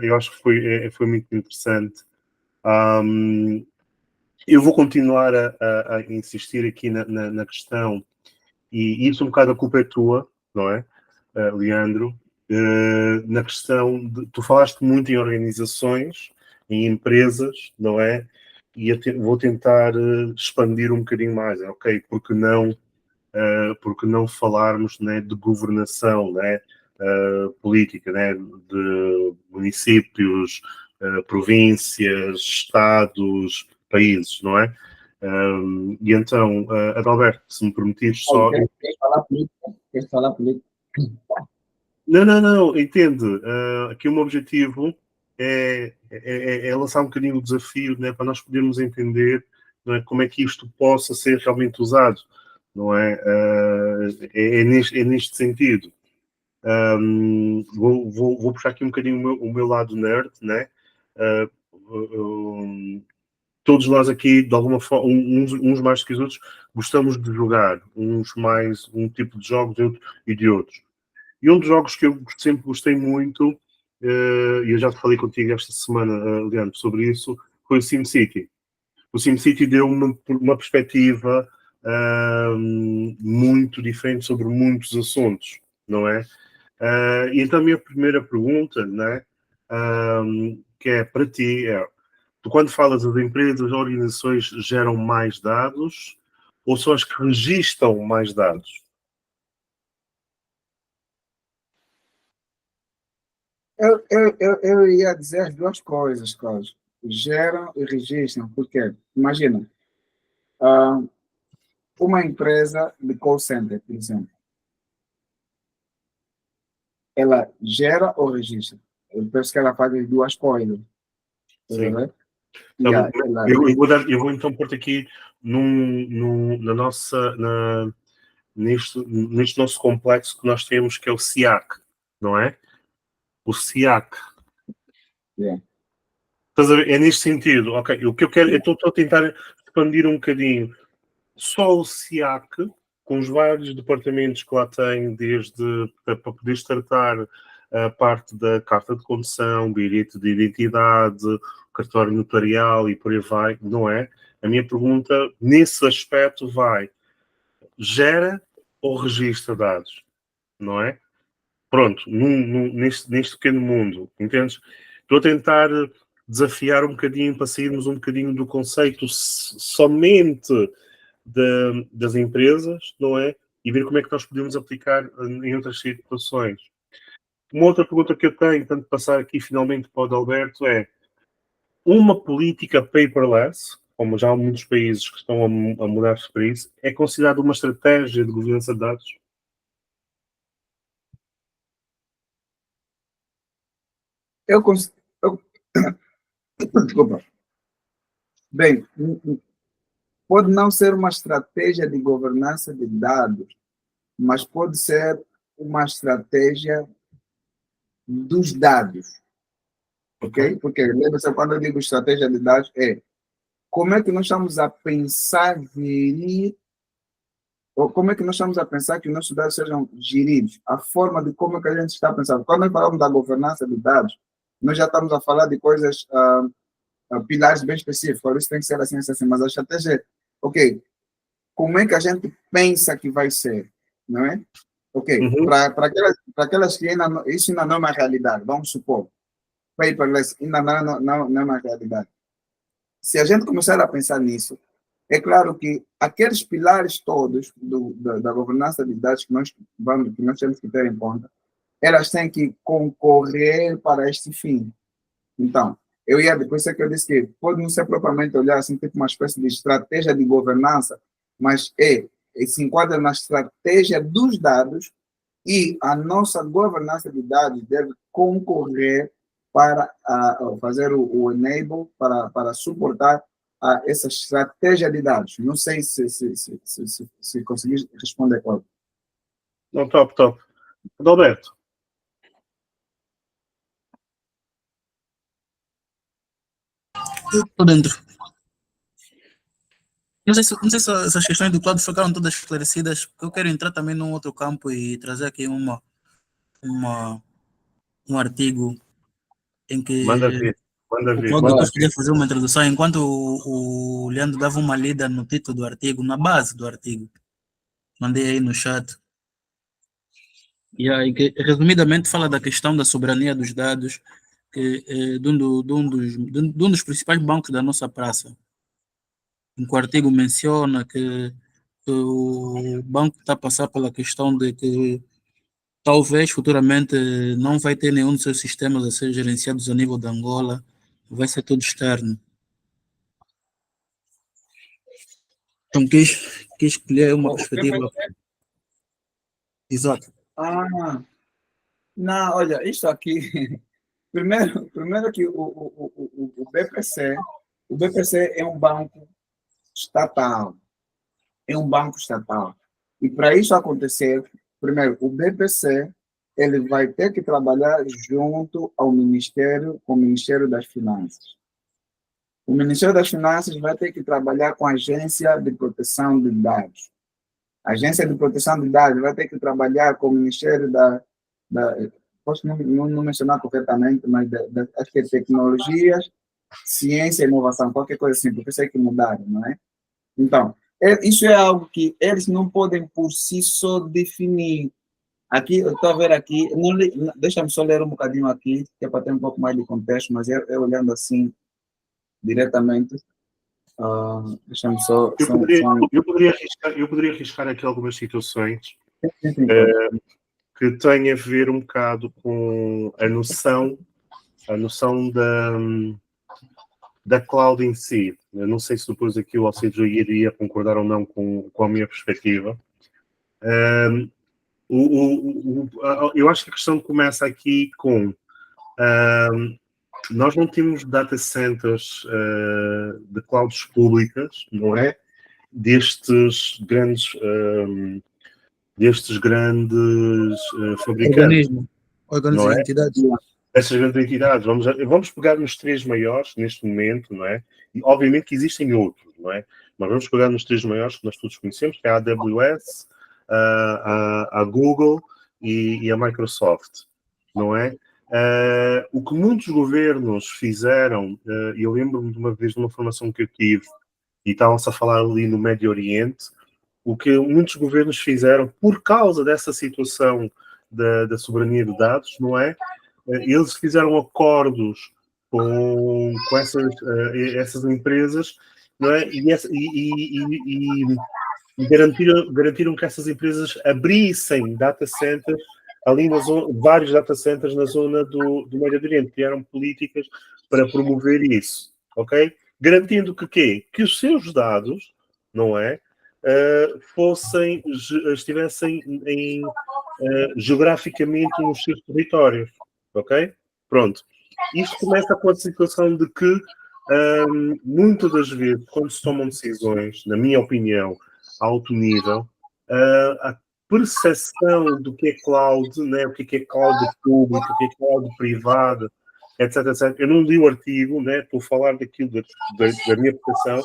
eu acho que foi muito interessante. Eu vou continuar a insistir aqui na questão, e isso um bocado a culpa é tua, não é, Leandro? Na questão de, tu falaste muito em organizações, em empresas, não é? E vou tentar expandir um bocadinho mais, ok? Porque não falarmos, né, de governação, né, política, né, de municípios, províncias, estados, países, não é? E então, Adalberto, se me permitires só... Queres falar política? Queres falar política? Não, entende. Aqui o meu objetivo é lançar um bocadinho o desafio, né, para nós podermos entender, não é, como é que isto possa ser realmente usado, não é? É neste sentido. Vou puxar aqui um bocadinho o meu lado nerd, né? Todos nós aqui, de alguma forma, uns mais que os outros, gostamos de jogar, uns mais um tipo de jogos e de outros. E um dos jogos que eu sempre gostei muito, e eu já falei contigo esta semana, Leandro, sobre isso, foi o SimCity. O SimCity deu uma perspectiva muito diferente sobre muitos assuntos, não é? E então a minha primeira pergunta, né, que é para ti, tu quando falas das empresas, as organizações geram mais dados ou são as que registram mais dados? Eu ia dizer as duas coisas, Cláudio. Geram e registram. Por quê? Imagina, uma empresa de call center, por exemplo, ela gera ou registra? Eu penso que ela faz as duas coisas. Sim. Então, eu vou então pôr-te aqui neste nosso complexo que nós temos, que é o SIAC, não é? O SIAC. Yeah. Estás a ver? É neste sentido. Ok, o que eu quero, eu estou a tentar expandir um bocadinho. Só o SIAC, com os vários departamentos que lá tem, desde para poderes tratar a parte da carta de condução, bilhete de identidade, cartório notarial e por aí vai, não é? A minha pergunta, nesse aspecto, gera ou registra dados, não é? Pronto, neste pequeno mundo, entendes? Estou a tentar desafiar um bocadinho para sairmos um bocadinho do conceito somente das empresas, não é? E ver como é que nós podemos aplicar em outras situações. Uma outra pergunta que eu tenho, tanto passar aqui finalmente para o Adalberto, é uma política paperless, como já há muitos países que estão a mudar-se para isso, é considerada uma estratégia de governança de dados? eu desculpa. Bem, pode não ser uma estratégia de governança de dados, mas pode ser uma estratégia dos dados, ok? Porque lembra-se, quando eu digo estratégia de dados, como é que nós estamos a pensar gerir, ou como é que nós estamos a pensar que os nossos dados sejam geridos, a forma de como é que a gente está pensando. Quando nós falamos da governança de dados, nós já estamos a falar de coisas, pilares bem específicos, por isso tem que ser assim, mas a estratégia é, ok, como é que a gente pensa que vai ser, não é? Ok, para aquelas que ainda não, isso ainda não é uma realidade, vamos supor, paperless ainda não é uma realidade. Se a gente começar a pensar nisso, é claro que aqueles pilares todos da governança de dados que nós temos que ter em conta, elas têm que concorrer para este fim. Então, depois é que eu disse que pode não ser propriamente olhar assim, tipo uma espécie de estratégia de governança, mas se enquadra na estratégia dos dados e a nossa governança de dados deve concorrer para fazer o enable, para suportar essa estratégia de dados. Não sei se conseguir responder, Cláudio. Não, top. Adalberto. Estou dentro. Não sei se essas questões do Cláudio ficaram todas esclarecidas, porque eu quero entrar também num outro campo e trazer aqui um artigo em que Manda ver. o Cláudio depois podia fazer uma introdução, enquanto o Leandro dava uma lida no título do artigo, na base do artigo. Mandei aí no chat. E aí, que, resumidamente, fala da questão da soberania dos dados, que é de um dos principais bancos da nossa praça. Em que o artigo menciona que o banco está a passar pela questão de que talvez futuramente não vai ter nenhum dos seus sistemas a ser gerenciados a nível de Angola, vai ser tudo externo. Então quis escolher uma perspectiva. Exato. Não, olha, isso aqui, primeiro que o BPC é um banco estatal, e para isso acontecer, primeiro, o BPC ele vai ter que trabalhar junto com o Ministério das Finanças. O Ministério das Finanças vai ter que trabalhar com a Agência de Proteção de Dados. A Agência de Proteção de Dados vai ter que trabalhar com o Ministério posso não mencionar corretamente, mas acho que é Tecnologias, Ciência e Inovação, qualquer coisa assim, porque isso é que mudaram, não é? Então, isso é algo que eles não podem por si só definir. Aqui, eu estou a ver aqui, deixa-me só ler um bocadinho aqui, que é para ter um pouco mais de contexto, mas eu olhando assim, diretamente, deixa-me só... Eu poderia arriscar aqui algumas situações que têm a ver um bocado com a noção da cloud em si. Eu não sei se depois aqui o Alcides iria concordar ou não com a minha perspectiva. Eu acho que a questão começa aqui com... nós não temos data centers de clouds públicas, não é? Destes grandes fabricantes. Organismos e entidades. Essas grandes entidades. Vamos pegar nos três maiores neste momento, não é? E obviamente que existem outros, não é? Mas vamos pegar nos três maiores que nós todos conhecemos, que é a AWS, a Google e a Microsoft, não é? O que muitos governos fizeram, e eu lembro-me de uma vez de uma formação que eu tive, e estavam-se a falar ali no Médio Oriente, o que muitos governos fizeram por causa dessa situação da soberania de dados, não é? Eles fizeram acordos com essas empresas, não é? E garantiram que essas empresas abrissem data centers ali na zona, vários data centers na zona do Médio Oriente, criaram políticas para promover isso, ok? Garantindo que os seus dados, não é? Estivessem geograficamente nos seus territórios, ok? Pronto. isto começa com a situação de que, muitas das vezes, quando se tomam decisões, na minha opinião, a alto nível, a percepção do que é cloud, né? O que é cloud público, o que é cloud privado, etc, etc. Eu não li o artigo, né? Estou a falar daquilo da minha percepção.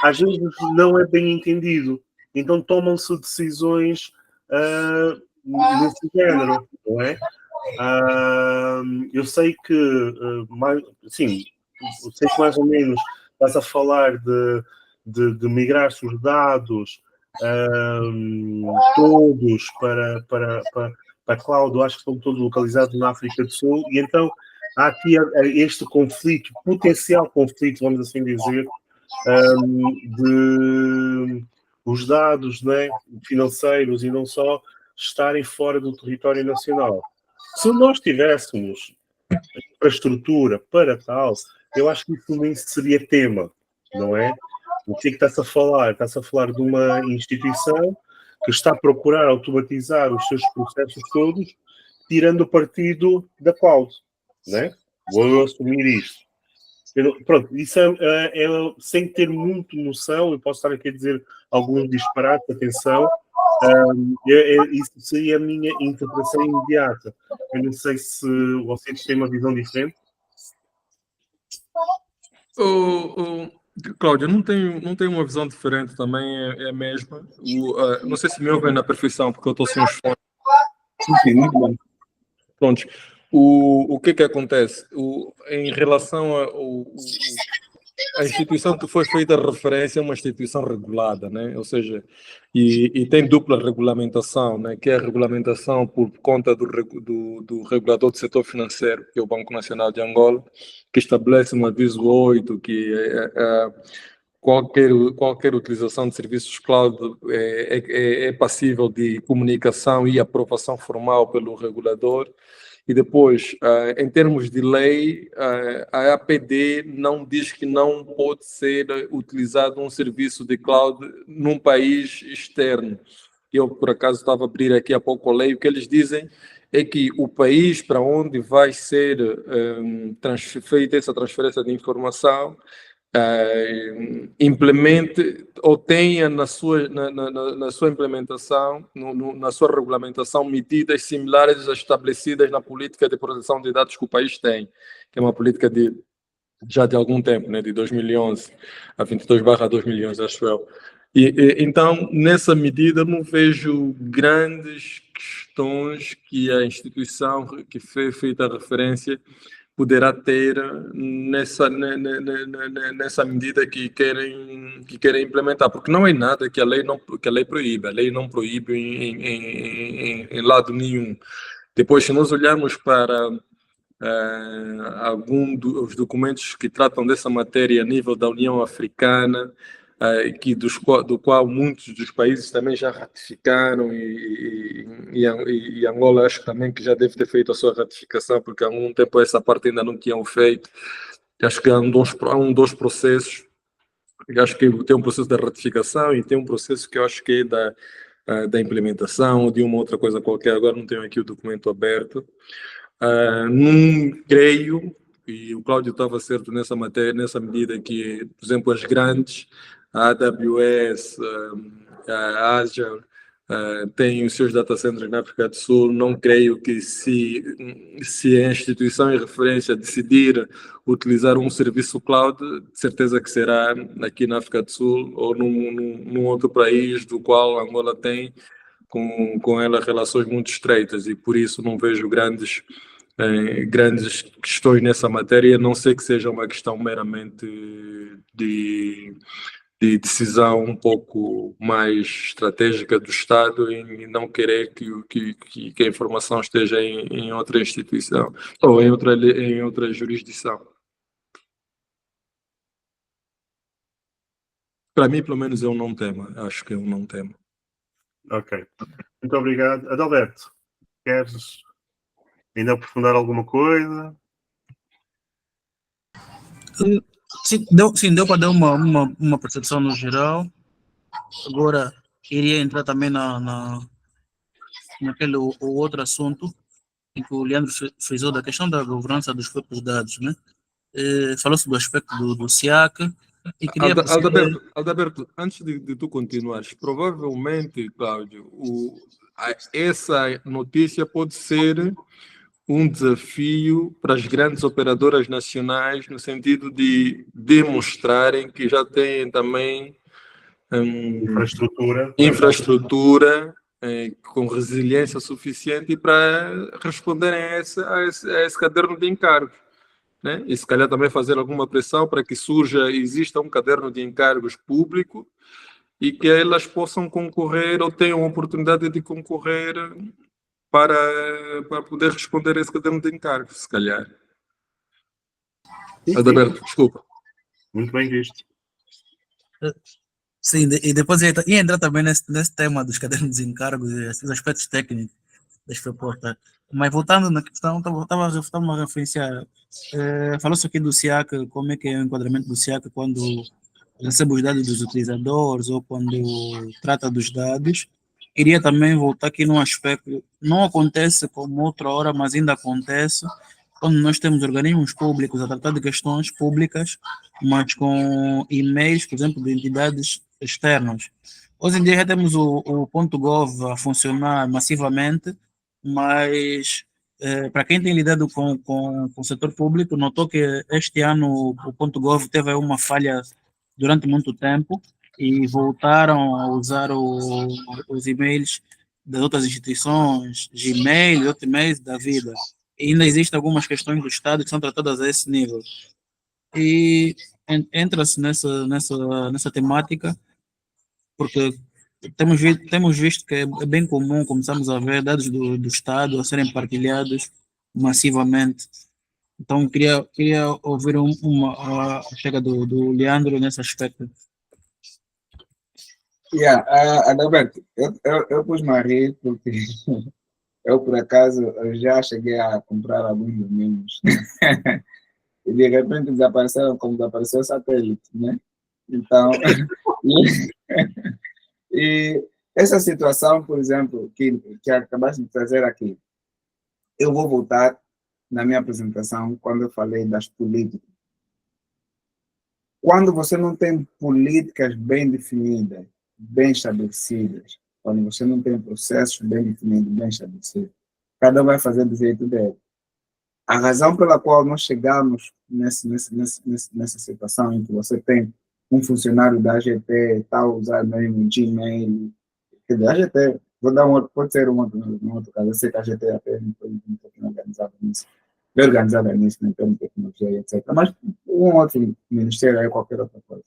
Às vezes não é bem entendido. Então tomam-se decisões nesse género, não é? Eu sei que, sim, eu sei que mais ou menos estás a falar de migrar-se os dados todos para cloud, eu acho que estão todos localizados na África do Sul, e então há aqui este conflito, potencial conflito, vamos assim dizer, de os dados, né, financeiros e não só estarem fora do território nacional. Se nós tivéssemos infraestrutura para tal, eu acho que isso nem seria tema, não é? O que é que está-se a falar? Está-se a falar de uma instituição que está a procurar automatizar os seus processos todos, tirando partido da cloud, né? Vou assumir isto. Pronto, isso sem ter muito noção, eu posso estar aqui a dizer alguns disparates, atenção, isso seria a minha interpretação imediata. Eu não sei se vocês têm uma visão diferente. Cláudio, não tenho uma visão diferente, também é a mesma. Não sei se me ouvem na perfeição, porque eu estou sem os fones. Sim, muito bom. Pronto. O que acontece? Em relação a instituição que foi feita referência é uma instituição regulada, né? Ou seja, e tem dupla regulamentação, né? Que é a regulamentação por conta do regulador do setor financeiro, que é o Banco Nacional de Angola, que estabelece um aviso 8, que qualquer utilização de serviços cloud é passível de comunicação e aprovação formal pelo regulador. E depois, em termos de lei, a APD não diz que não pode ser utilizado um serviço de cloud num país externo. Eu, por acaso, estava a abrir aqui há pouco a lei, o que eles dizem é que o país para onde vai ser feita essa transferência de informação implemente ou tenha na sua implementação, na sua regulamentação, medidas similares às estabelecidas na política de proteção de dados que o país tem, que é uma política já de algum tempo, né, de 2011, a 22/2011, acho eu. Então, nessa medida, não vejo grandes questões que a instituição que foi feita a referência poderá ter nessa medida que querem implementar, porque não é nada que a lei proíbe, a lei não proíbe em lado nenhum. Depois, se nós olharmos para alguns dos documentos que tratam dessa matéria a nível da União Africana, do qual muitos dos países também já ratificaram, e Angola acho também que já deve ter feito a sua ratificação, porque há algum tempo essa parte ainda não tinham feito. Acho que há um dos processos, acho que tem um processo da ratificação e tem um processo que eu acho que é da implementação de uma outra coisa qualquer, agora não tenho aqui o documento aberto. Não creio, e o Cláudio estava certo nessa matéria, nessa medida que, por exemplo, as grandes, a AWS, a Azure, têm os seus data centers na África do Sul. Não creio que se a instituição em referência decidir utilizar um serviço cloud, de certeza que será aqui na África do Sul ou num outro país do qual a Angola tem com ela relações muito estreitas, e por isso não vejo grandes questões nessa matéria, a não ser que seja uma questão meramente de decisão um pouco mais estratégica do Estado e não querer que a informação esteja em outra instituição ou em outra jurisdição. Para mim, pelo menos, é um não tema. Acho que é um não tema. Ok. Muito obrigado. Adalberto, queres ainda aprofundar alguma coisa? Sim, deu para dar uma percepção no geral. Agora, iria entrar também naquele o outro assunto, em que o Leandro frisou da questão da governança dos próprios dados, né? Falou-se do aspecto do SIAC e queria perceber... Aldaberto, antes de tu continuares, provavelmente, Cláudio, essa notícia pode ser um desafio para as grandes operadoras nacionais, no sentido de demonstrarem que já têm também infraestrutura com resiliência suficiente para responderem a esse caderno de encargos, né? E se calhar também fazer alguma pressão para que exista um caderno de encargos público e que elas possam concorrer ou tenham a oportunidade de concorrer para poder responder a esse caderno de encargos, se calhar. Adalberto, desculpa. Muito bem visto. Sim, e depois ia entrar também nesse tema dos cadernos de encargos e esses aspectos técnicos das propostas. Mas voltando na questão, estava a referenciar, falou-se aqui do SIAC, como é que é o enquadramento do SIAC quando recebe os dados dos utilizadores ou quando trata dos dados. Queria também voltar aqui num aspecto, não acontece como outra hora, mas ainda acontece, quando nós temos organismos públicos a tratar de questões públicas, mas com e-mails, por exemplo, de entidades externas. Hoje em dia já temos o .gov a funcionar massivamente, mas para quem tem lidado com o setor público, notou que este ano o .gov teve uma falha durante muito tempo, e voltaram a usar os e-mails das outras instituições, Gmail, outros e-mails da vida. E ainda existem algumas questões do Estado que são tratadas a esse nível. E entra-se nessa temática, porque temos visto que é bem comum, começamos a ver dados do Estado a serem partilhados massivamente. Então, queria ouvir a chega do Leandro nesse aspecto. Adalberto, eu pus-me a rir porque eu, por acaso, eu já cheguei a comprar alguns domínios e de repente desapareceram como desapareceu o satélite, né? Então, e essa situação, por exemplo, que acabaste de trazer aqui, eu vou voltar na minha apresentação quando eu falei das políticas. Quando você não tem políticas bem definidas, bem estabelecidas, quando você não tem processos bem definidos, bem estabelecidos, cada um vai fazer do jeito dele. A razão pela qual nós chegamos nessa situação em que você tem um funcionário da AGT, está a usar mesmo Gmail, quer dizer, a AGT, vou dar pode ser um outro caso, eu sei que a AGT até não foi um pouquinho organizada nisso, em termos de tecnologia, etc. Mas um outro ministério é qualquer outra coisa.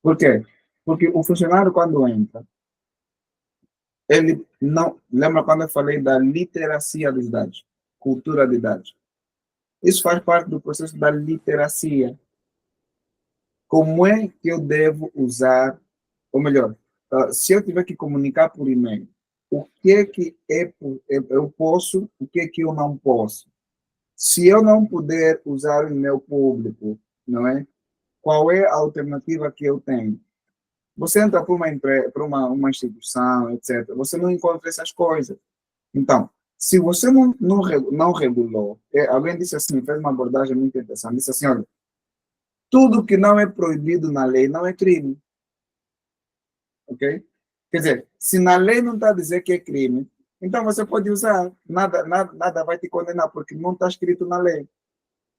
Por quê? Porque o funcionário, quando entra, ele não... Lembra quando eu falei da literacia dos dados? Cultura de dados. Isso faz parte do processo da literacia. Como é que eu devo usar, ou melhor, se eu tiver que comunicar por e-mail, o que é que eu posso, o que é que eu não posso? Se eu não puder usar o e-mail público, não é? Qual é a alternativa que eu tenho? Você entra para uma instituição, etc. Você não encontra essas coisas. Então, se você não regulou, alguém disse assim, fez uma abordagem muito interessante, disse assim, olha, tudo que não é proibido na lei não é crime. Ok? Quer dizer, se na lei não está a dizer que é crime, então você pode usar, nada vai te condenar, porque não está escrito na lei.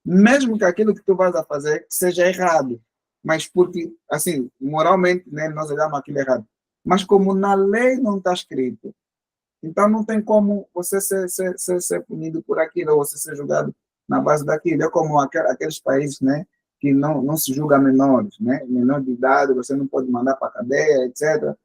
Mesmo que aquilo que tu vais a fazer seja errado, mas porque, assim, moralmente, né, nós olhamos aquilo errado. Mas como na lei não está escrito, então não tem como você ser punido por aquilo, ou você ser julgado na base daquilo. É como aqueles países, né, que não se julga menores, né? Menor de idade, você não pode mandar para a cadeia, etc.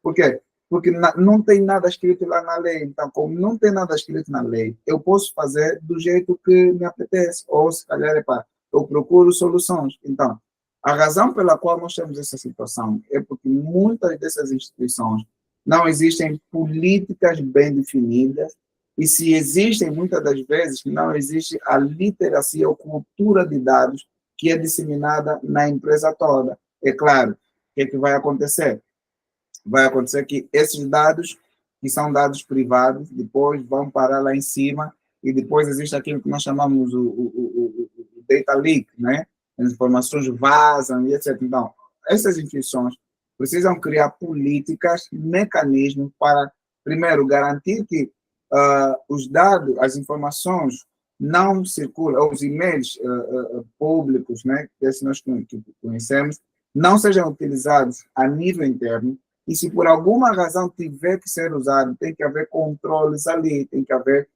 Por quê? Porque não tem nada escrito lá na lei. Então, como não tem nada escrito na lei, eu posso fazer do jeito que me apetece. Ou, se calhar, eu procuro soluções. Então, a razão pela qual nós temos essa situação é porque muitas dessas instituições não existem políticas bem definidas, e se existem, muitas das vezes, não existe a literacia ou cultura de dados que é disseminada na empresa toda. É claro, o que é que vai acontecer? Vai acontecer que esses dados, que são dados privados, depois vão parar lá em cima e depois existe aquilo que nós chamamos o data leak, né? As informações vazam e etc. Então, essas instituições precisam criar políticas, mecanismos para, primeiro, garantir que os dados, as informações não circulam, os e-mails públicos, né, que nós conhecemos, não sejam utilizados a nível interno, e se por alguma razão tiver que ser usado, tem que haver controles ali, tem que haver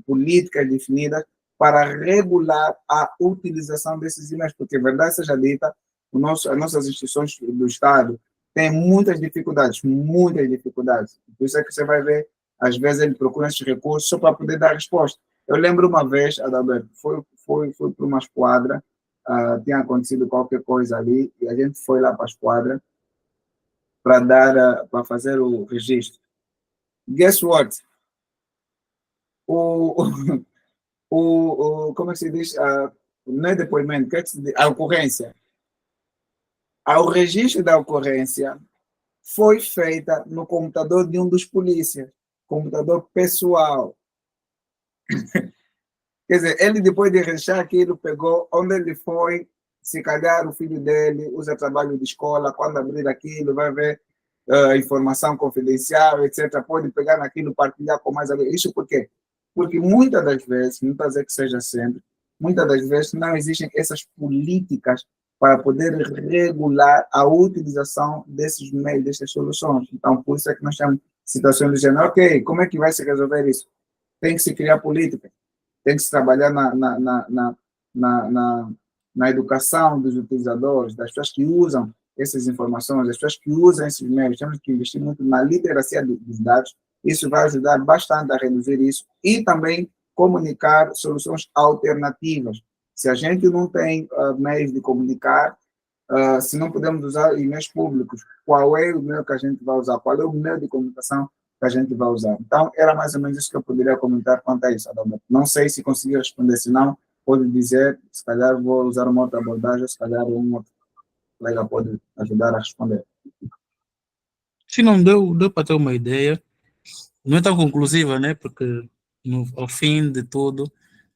políticas definidas para regular a utilização desses e-mails, porque, verdade seja dita, as nossas instituições do Estado têm muitas dificuldades. Por isso é que você vai ver, às vezes, ele procura esses recursos só para poder dar resposta. Eu lembro uma vez, Adalberto, foi para uma esquadra, tinha acontecido qualquer coisa ali, e a gente foi lá para a esquadra para fazer o registro. Guess what? Como é que se diz? Não é depoimento, a ocorrência. O registro da ocorrência foi feita no computador de um dos polícias, computador pessoal. Quer dizer, ele depois de registrar aquilo, pegou onde ele foi, se calhar o filho dele usa trabalho de escola, quando abrir aquilo, vai ver informação confidencial, etc. Pode pegar naquilo, partilhar com mais alguém. Isso por quê? Porque muitas das vezes, não estou a dizer que seja sempre, muitas das vezes não existem essas políticas para poder regular a utilização desses meios, dessas soluções. Então, por isso é que nós temos situações do gênero, ok, como é que vai se resolver isso? Tem que se criar política, tem que se trabalhar na educação dos utilizadores, das pessoas que usam essas informações, das pessoas que usam esses meios. Temos que investir muito na literacia dos dados. Isso vai ajudar bastante a reduzir isso e também comunicar soluções alternativas. Se a gente não tem meios de comunicar, se não podemos usar e-mails públicos, qual é o meio que a gente vai usar? Qual é o meio de comunicação que a gente vai usar? Então, era mais ou menos isso que eu poderia comentar quanto a isso, Adalberto. Não sei se consegui responder, se não, pode dizer, se calhar vou usar uma outra abordagem, se calhar um outro colega pode ajudar a responder. Se não deu para ter uma ideia, não é tão conclusiva, né? Porque ao fim de tudo,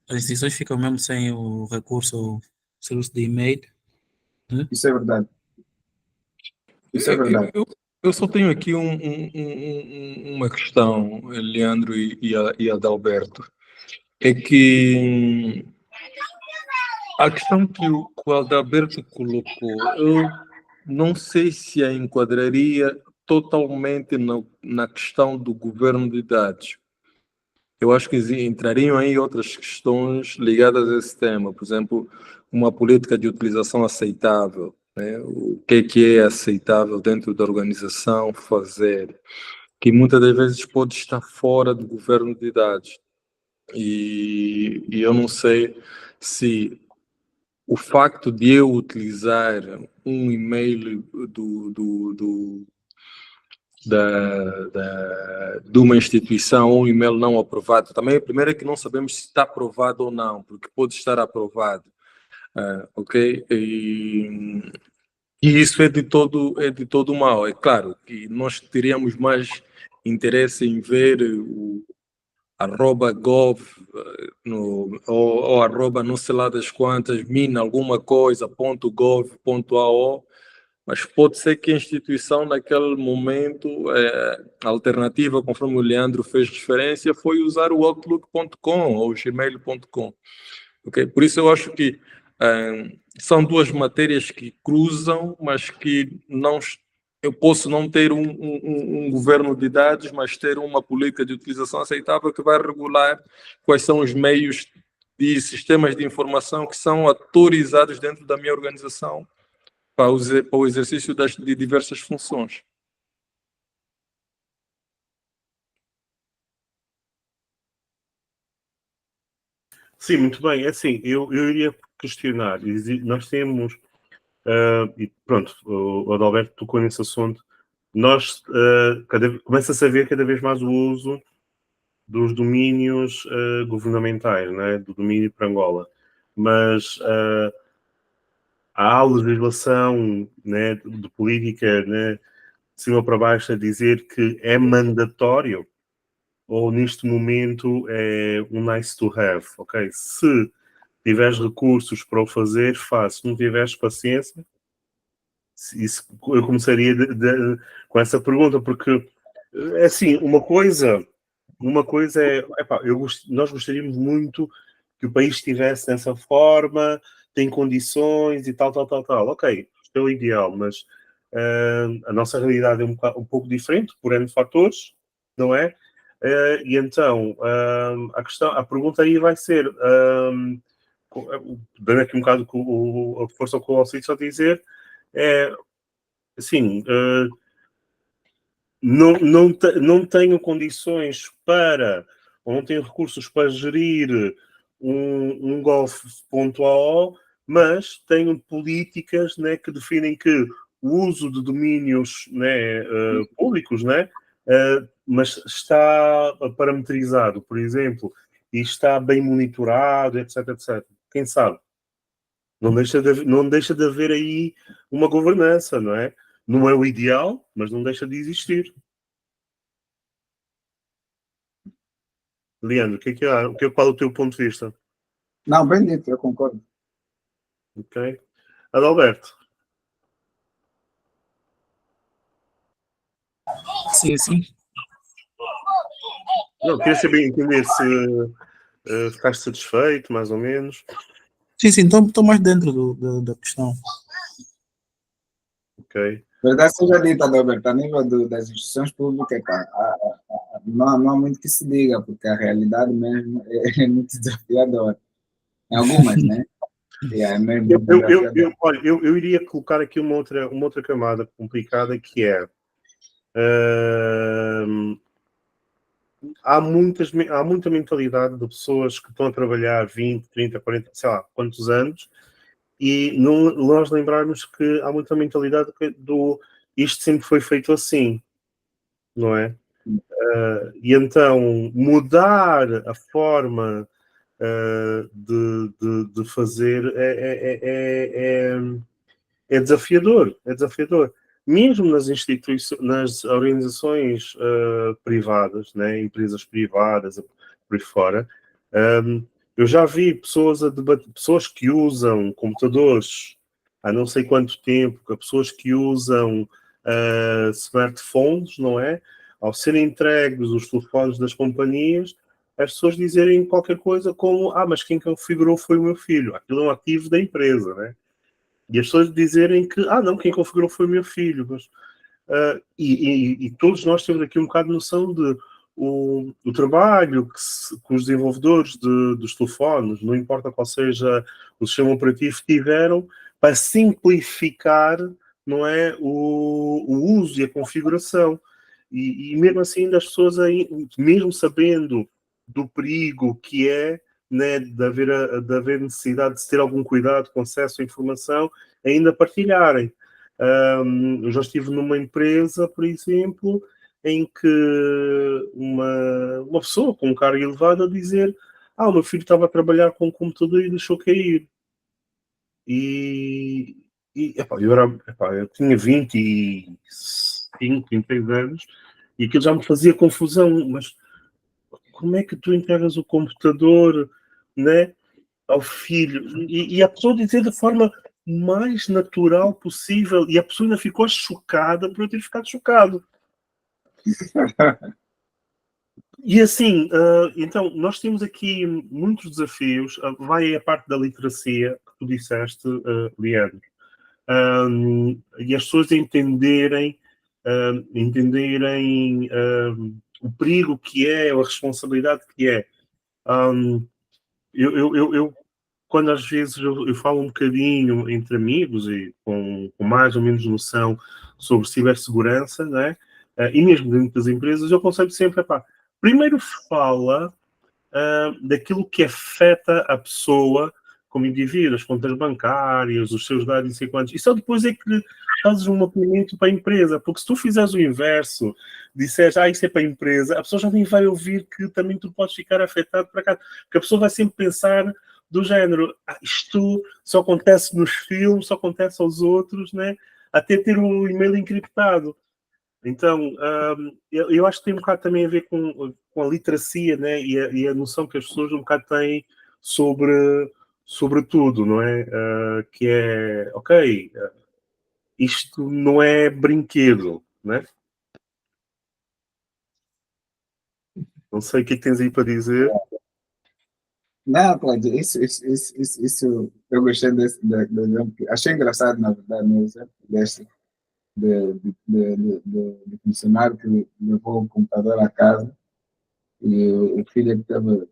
as instituições ficam mesmo sem o recurso, o serviço de e-mail. Né? Isso é verdade. Isso é verdade. Eu só tenho aqui uma questão, Leandro e Adalberto. É que a questão que o Adalberto colocou, eu não sei se a enquadraria totalmente na questão do governo de dados. Eu acho que entrariam aí outras questões ligadas a esse tema, por exemplo, uma política de utilização aceitável, né? O que é aceitável dentro da organização fazer, que muitas das vezes pode estar fora do governo de dados. E eu não sei se o facto de eu utilizar um e-mail de uma instituição ou um e-mail não aprovado, também primeiro é que não sabemos se está aprovado ou não, porque pode estar aprovado, ok? E isso é de todo mal. É claro que nós teríamos mais interesse em ver o @gov ou arroba não sei lá das quantas, min alguma coisa, .gov.ao, mas pode ser que a instituição naquele momento, a alternativa, conforme o Leandro fez referência, foi usar o outlook.com ou o gmail.com. Okay? Por isso eu acho que são duas matérias que cruzam, mas que não... Eu posso não ter um governo de dados, mas ter uma política de utilização aceitável que vai regular quais são os meios e sistemas de informação que são autorizados dentro da minha organização para o exercício de diversas funções. Sim, muito bem. É assim, eu iria questionar. Nós temos, e pronto, o Adalberto tocou nesse assunto, nós começa-se a ver cada vez mais o uso dos domínios governamentais, né, do domínio para Angola. Mas há legislação, né, de política, né, de cima para baixo a dizer que é mandatório ou neste momento é um nice to have, ok? Se tiveres recursos para o fazer, faz. Se não tiveres paciência, isso, eu começaria com essa pergunta, porque, assim, uma coisa é, epá, nós gostaríamos muito que o país estivesse dessa forma, tem condições e tal. Ok, isto é o ideal, mas a nossa realidade é um pouco diferente, por N fatores, não é? E então, a pergunta aí vai ser, dando aqui um bocado a força com o Alcides a dizer, é, assim, não tenho condições para, ou não tenho recursos para gerir um golfe ponto a, mas tenho políticas, né, que definem que o uso de domínios, né, públicos, né, mas está parametrizado, por exemplo, e está bem monitorado, etc. Quem sabe? Não deixa de haver aí uma governança, não é? Não é o ideal, mas não deixa de existir. Leandro, qual é o teu ponto de vista? Não, bem dito, eu concordo. Ok. Adalberto. Sim. Não, queria saber, entender se ficaste satisfeito, mais ou menos. Sim, estou mais dentro da questão. Ok. Verdade seja dita, Adalberto, a nível das instituições públicas, pá, não há muito que se diga, porque a realidade mesmo é muito desafiadora. Em algumas, né? E é mesmo muito desafiadora. Olha, eu iria colocar aqui uma outra camada complicada, que é há muita mentalidade de pessoas que estão a trabalhar 20, 30, 40, sei lá, quantos anos, e nós lembrarmos que há muita mentalidade do isto sempre foi feito assim, não é? E então mudar a forma de fazer é desafiador, é desafiador. Mesmo nas instituições, nas organizações privadas, né, empresas privadas, por aí fora, eu já vi pessoas a debater, pessoas que usam computadores há não sei quanto tempo, pessoas que usam smartphones, não é? Ao serem entregues os telefones das companhias, as pessoas dizerem qualquer coisa como mas quem configurou foi o meu filho. Aquilo é um ativo da empresa, né? E as pessoas dizerem que, não, quem configurou foi o meu filho. Mas, e todos nós temos aqui um bocado de noção de o trabalho que os desenvolvedores dos telefones, não importa qual seja o sistema operativo, tiveram para simplificar, não é, o uso e a configuração. E mesmo assim, as pessoas, mesmo sabendo do perigo que é, né, de haver necessidade de ter algum cuidado com acesso à informação, ainda partilharem. Eu já estive numa empresa, por exemplo, em que uma pessoa com um cargo elevado a dizer o meu filho estava a trabalhar com um computador e deixou cair. Eu tinha 25, 26 anos e aquilo já me fazia confusão, mas como é que tu entregas o computador, né, ao filho? E a pessoa dizer da forma mais natural possível, e a pessoa ainda ficou chocada por eu ter ficado chocado. E assim, então, nós temos aqui muitos desafios. Vai a parte da literacia, que tu disseste, Leandro. E as pessoas entenderem o perigo que é, a responsabilidade que é. Eu quando às vezes eu falo um bocadinho entre amigos e com mais ou menos noção sobre cibersegurança, né? E mesmo dentro das empresas, eu aconselho sempre, primeiro fala daquilo que afeta a pessoa como indivíduo, as contas bancárias, os seus dados, não sei quantos. E só depois é que fazes um mapeamento para a empresa, porque se tu fizeres o inverso, disseres, isso é para a empresa, a pessoa já nem vai ouvir que também tu podes ficar afetado para cá, porque a pessoa vai sempre pensar do género, isto só acontece nos filmes, só acontece aos outros, né? Até ter o e-mail encriptado. Então, eu acho que tem um bocado também a ver com a literacia, né? E a noção que as pessoas um bocado têm sobre tudo, não é? Que é, ok, isto não é brinquedo, né? Não sei o que é que tens aí para dizer. Não, Cláudio, isso eu gostei do exemplo. Achei engraçado, na verdade, no exemplo deste, de funcionário que levou o computador à casa e o filho que teve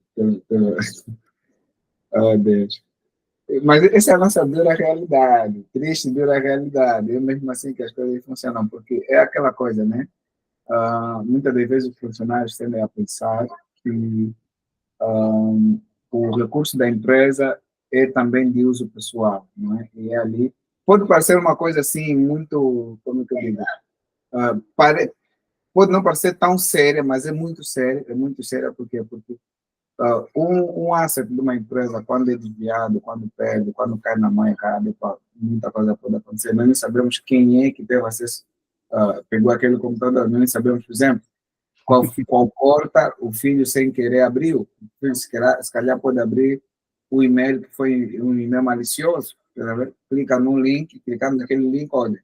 oh, Deus. Mas essa é a nossa dura realidade, triste, dura realidade. É mesmo assim que as coisas funcionam, porque é aquela coisa, né? Muitas das vezes os funcionários tendem a pensar que o recurso da empresa é também de uso pessoal, não é? E é ali pode parecer uma coisa assim muito, como é que eu digo, ah, pare, pode não parecer tão séria, mas é muito séria porque um asset de uma empresa, quando é desviado, quando perde, quando cai na mãe, cara, muita coisa pode acontecer. Nós nem sabemos quem é que teve acesso, pegou aquele computador, nós nem sabemos, por exemplo, qual porta o filho sem querer abriu. O filho, se calhar pode abrir o e-mail que foi um e-mail malicioso. Tá vendo? Clica no link, clicando naquele link, olha,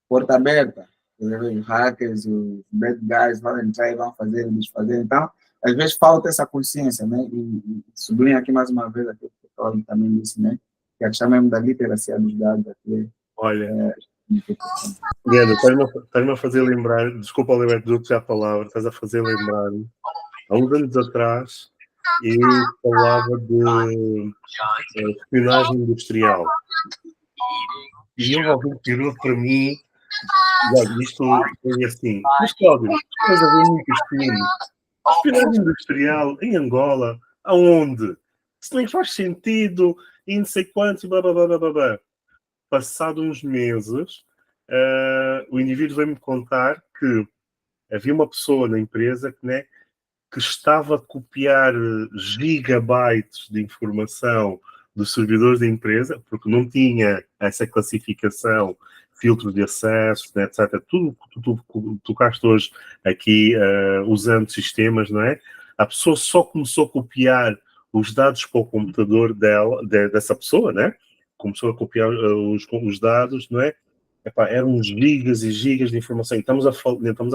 porta aberta. Tá vendo? Os hackers, os bad guys vão entrar e vão fazer, desfazer. Então, às vezes falta essa consciência, né? E sublinho aqui mais uma vez aquilo que o Paulo também disse, né? Que a questão mesmo da literacia dos dados aqui Olha, é muito importante. Guilherme, estás-me a fazer lembrar, desculpa, Alberto, dou-te já a palavra, estás a fazer lembrar, há uns anos atrás, eu falava de espionagem industrial. E eu alguém tirou para mim, isto foi assim, mas Cláudio, estás a ver muito espionagem. Espionagem industrial em Angola, aonde? Isso nem faz sentido, e não sei quantos, e blá blá blá blá blá blá. Passado uns meses, o indivíduo veio-me contar que havia uma pessoa na empresa que, né, que estava a copiar gigabytes de informação dos servidores da empresa, porque não tinha essa classificação, filtros de acesso, né, etc. Tudo que tu tocaste hoje aqui usando sistemas, não é? A pessoa só começou a copiar os dados para o computador dessa pessoa, né? Começou a copiar os dados, não é? Epá, eram gigas e gigas de informação. Nem estamos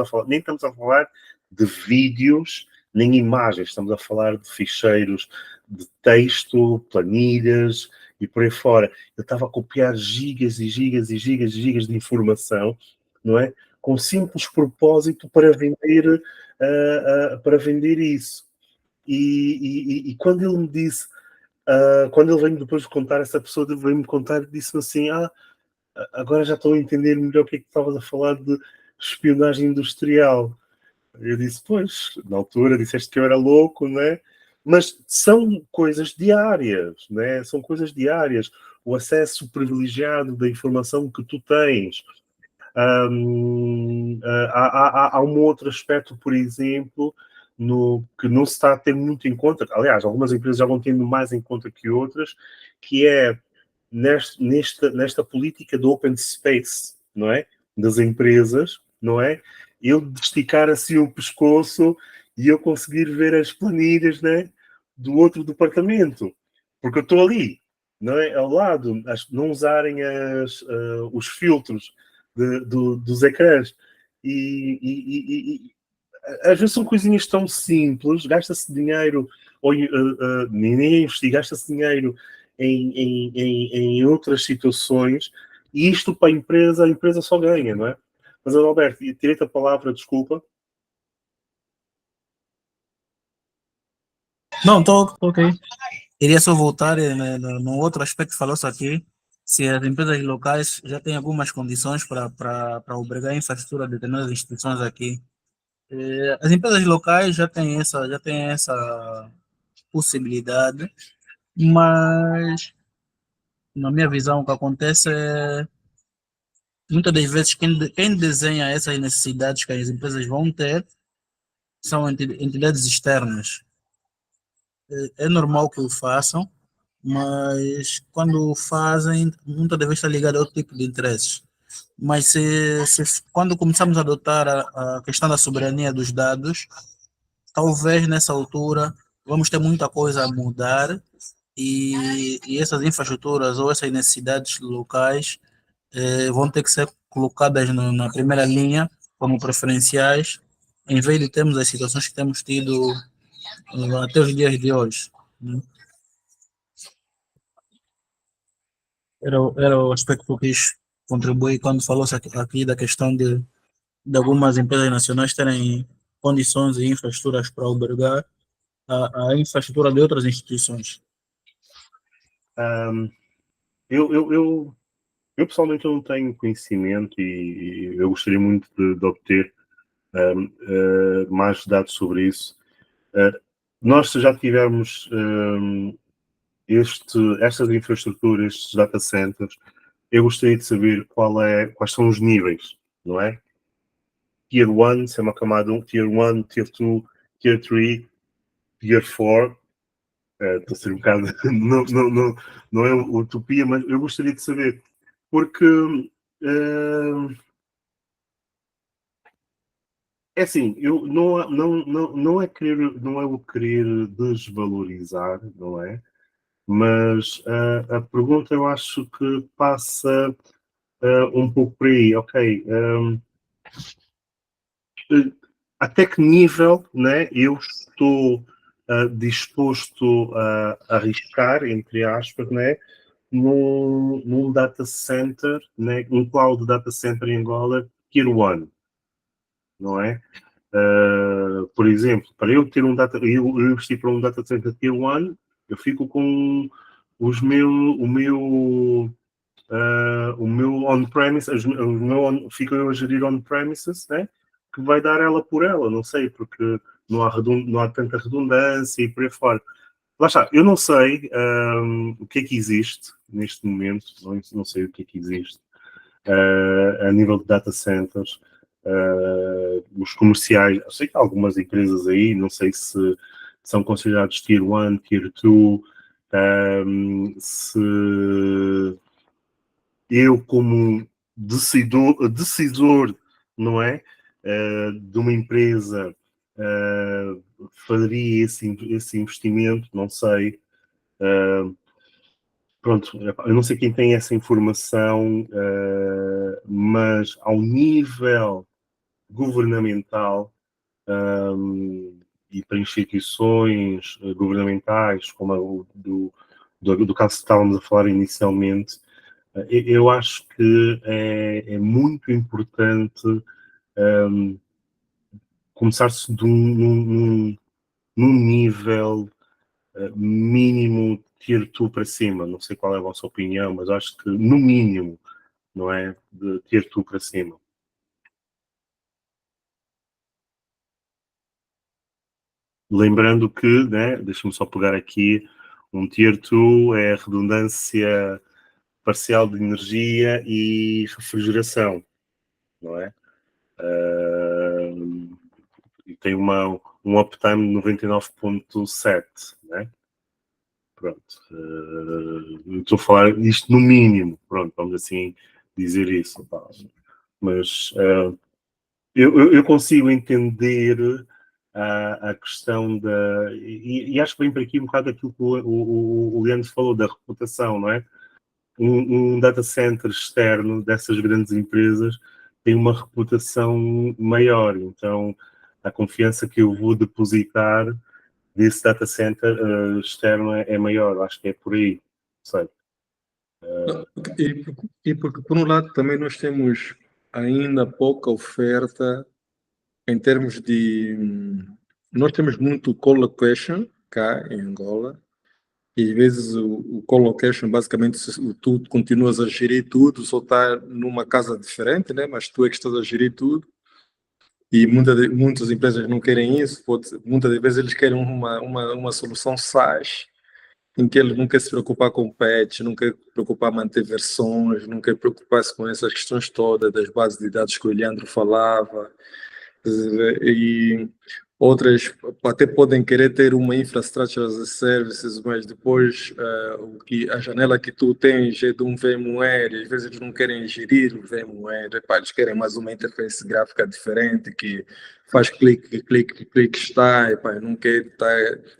a falar de vídeos nem imagens, estamos a falar de ficheiros de texto, planilhas e por aí fora. Eu estava a copiar gigas e gigas e gigas e gigas de informação, não é? Com simples propósito para vender isso. E quando ele me disse, quando ele veio depois de contar, essa pessoa veio-me contar e disse-me assim, agora já estou a entender melhor o que é que estavas a falar de espionagem industrial. Eu disse, pois, na altura disseste que eu era louco, né? Mas são coisas diárias, né? São coisas diárias. O acesso privilegiado da informação que tu tens. Há um outro aspecto, por exemplo, que não se está a ter muito em conta. Aliás, algumas empresas já vão tendo mais em conta que outras, que é nesta política do open space, não é? Das empresas, não é? Eu esticar assim o pescoço e eu conseguir ver as planilhas, né, do outro departamento. Porque eu estou ali, não é? Ao lado, não usarem os filtros dos ecrãs. E às vezes são coisinhas tão simples, gasta-se dinheiro, ou nem é investir, gasta-se dinheiro em outras situações, e isto para a empresa só ganha, não é? Mas, Alberto, tirei-te a palavra, desculpa. Não, estou ok. Queria só voltar no outro aspecto que falou-se aqui, se as empresas locais já têm algumas condições para obrigar a infraestrutura de determinadas instituições aqui. As empresas locais já têm essa possibilidade, mas na minha visão o que acontece é muitas das vezes quem desenha essas necessidades que as empresas vão ter são entidades externas. É normal que o façam, mas quando o fazem, muitas das vezes está ligado a outro tipo de interesses. Mas quando começamos a adotar a questão da soberania dos dados, talvez nessa altura vamos ter muita coisa a mudar e essas infraestruturas ou essas necessidades locais vão ter que ser colocadas na primeira linha como preferenciais, em vez de termos as situações que temos tido até os dias de hoje, né? Era o aspecto que eu quis contribuir quando falou-se aqui da questão de algumas empresas nacionais terem condições e infraestruturas para albergar a infraestrutura de outras instituições. Eu pessoalmente não tenho conhecimento e eu gostaria muito de obter mais dados sobre isso. Nós já tivemos estas infraestruturas, estes data centers. Eu gostaria de saber quais são os níveis, não é? Tier 1, se é uma camada 1, Tier 1, Tier 2, Tier 3, Tier 4. Estou a ser um bocado... não é utopia, mas eu gostaria de saber. Porque... é assim, eu não é o querer desvalorizar, não é? Mas a pergunta eu acho que passa um pouco por aí, ok? Até que nível, né, eu estou disposto a arriscar, entre aspas, né, num data center, né, um cloud data center em Angola, Tier 1, não é? Por exemplo, para eu ter eu investir para um data center Tier 1, eu fico com o meu on-premises, fico eu a gerir on-premises, né? Que vai dar ela por ela, não sei, porque não há tanta redundância e por aí fora. Lá está, eu não sei o que é que existe neste momento, não sei o que é que existe a nível de data centers, os comerciais. Eu sei que há algumas empresas aí, não sei se são considerados Tier 1, Tier 2, se eu como decisor, não é, de uma empresa faria esse investimento, não sei. Pronto, eu não sei quem tem essa informação, mas ao nível governamental e para instituições governamentais, como do caso que estávamos a falar inicialmente, eu acho que é muito importante começar-se num nível mínimo Tier 2 para cima. Não sei qual é a vossa opinião, mas acho que no mínimo, não é? De Tier 2 para cima. Lembrando que, né, deixa-me só pegar aqui, um Tier 2 é a redundância parcial de energia e refrigeração, não é? E tem um uptime de 99,7, né? Pronto. Estou a falar isto no mínimo, pronto, vamos assim dizer isso. Tá? Mas eu consigo entender a questão da... E acho que vem por aqui um bocado aquilo que o Leandro falou, da reputação, não é? Um data center externo dessas grandes empresas tem uma reputação maior, então a confiança que eu vou depositar desse data center externo é maior, acho que é por aí, sei. E porque, por um lado, também nós temos ainda pouca oferta em termos de... Nós temos muito colocation cá em Angola, e às vezes o colocation, basicamente, tu continuas a gerir tudo, só está numa casa diferente, né? Mas tu é que estás a gerir tudo. E muitas empresas não querem isso, muitas vezes eles querem uma solução SaaS, em que eles não querem se preocupar com patch, não querem se preocupar em manter versões, não querem preocupar-se com essas questões todas das bases de dados que o Leandro falava. E outras até podem querer ter uma infrastructure as a services, mas depois a janela que tu tens é de um VMware, e às vezes eles não querem gerir o VMware, eles querem mais uma interface gráfica diferente que faz clique, clique, clique, está, não quer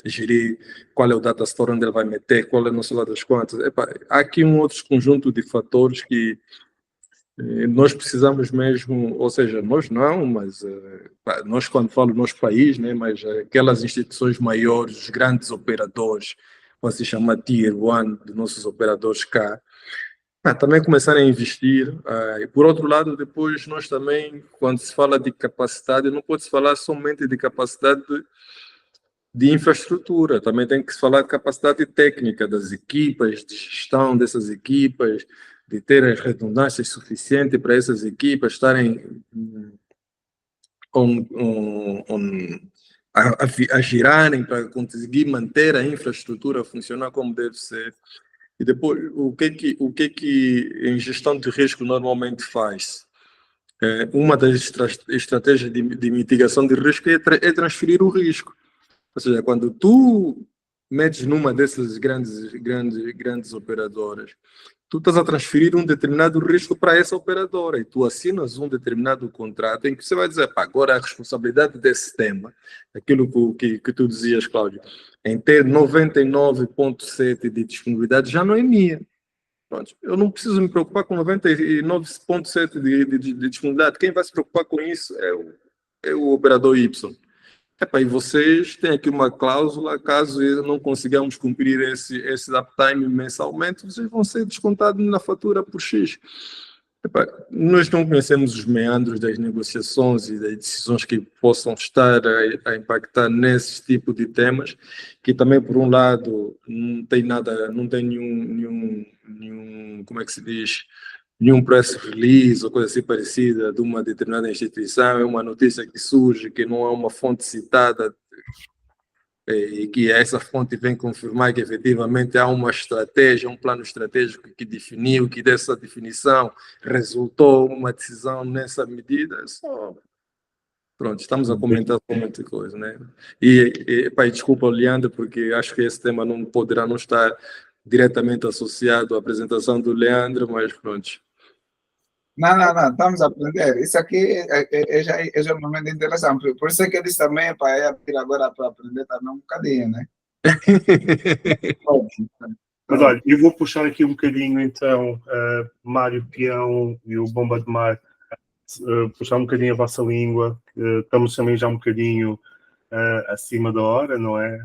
gerir qual é o data store onde ele vai meter, qual é o nosso lado das contas. Há aqui um outro conjunto de fatores que nós precisamos mesmo, ou seja, nós não, mas nós, quando falo nosso país, né, mas aquelas instituições maiores, os grandes operadores, pode se chamar Tier 1 dos nossos operadores cá, também começarem a investir. E por outro lado, depois nós também, quando se fala de capacidade, não pode se falar somente de capacidade de infraestrutura, também tem que se falar de capacidade técnica das equipas, de gestão dessas equipas, de ter as redundâncias suficientes para essas equipas estarem a girarem para conseguir manter a infraestrutura funcionar como deve ser. E depois, o que em gestão de risco normalmente faz? Uma das estratégias de mitigação de risco é transferir o risco. Ou seja, quando tu metes numa dessas grandes operadoras, tu estás a transferir um determinado risco para essa operadora e tu assinas um determinado contrato em que você vai dizer, agora a responsabilidade desse tema, aquilo que tu dizias, Cláudio, em ter 99,7% de disponibilidade já não é minha. Pronto, eu não preciso me preocupar com 99,7% de disponibilidade. Quem vai se preocupar com isso é o operador Y. E vocês têm aqui uma cláusula, caso não consigamos cumprir esse uptime mensalmente, vocês vão ser descontados na fatura por X. Nós não conhecemos os meandros das negociações e das decisões que possam estar a impactar nesse tipo de temas, que também, por um lado, não tem nada, não tem nenhum como é que se diz, nenhum press release ou coisa assim parecida de uma determinada instituição, é uma notícia que surge, que não é uma fonte citada, e que essa fonte vem confirmar que efetivamente há uma estratégia, um plano estratégico que definiu, que dessa definição resultou uma decisão nessa medida. Pronto, estamos a comentar muita coisa, né? Desculpa, Leandro, porque acho que esse tema não poderá não estar diretamente associado à apresentação do Leandro, mas pronto. Não, estamos a aprender. Isso aqui é um momento interessante. Por isso é que eu disse também, para ir agora para aprender também um bocadinho, né? Mas olha, eu vou puxar aqui um bocadinho, então, Mário Peão e o Bomba de Mar, puxar um bocadinho a vossa língua. Estamos também já um bocadinho acima da hora, não é?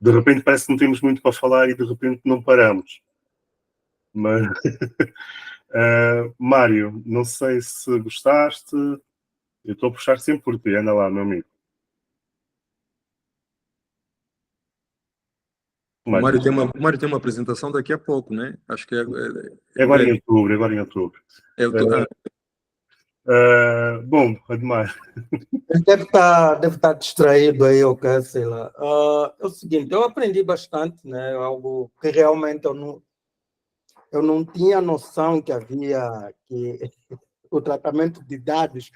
De repente parece que não temos muito para falar e de repente não paramos. Mas... Mário, não sei se gostaste. Eu estou a puxar sempre por ti, anda lá, meu amigo. O Mário tem uma apresentação daqui a pouco, né? Acho que é agora em outubro. Bom, Ademar. Ele deve estar distraído aí, ok, sei lá. É o seguinte, eu aprendi bastante, né? Algo que realmente eu não tinha noção que havia, que o tratamento de dados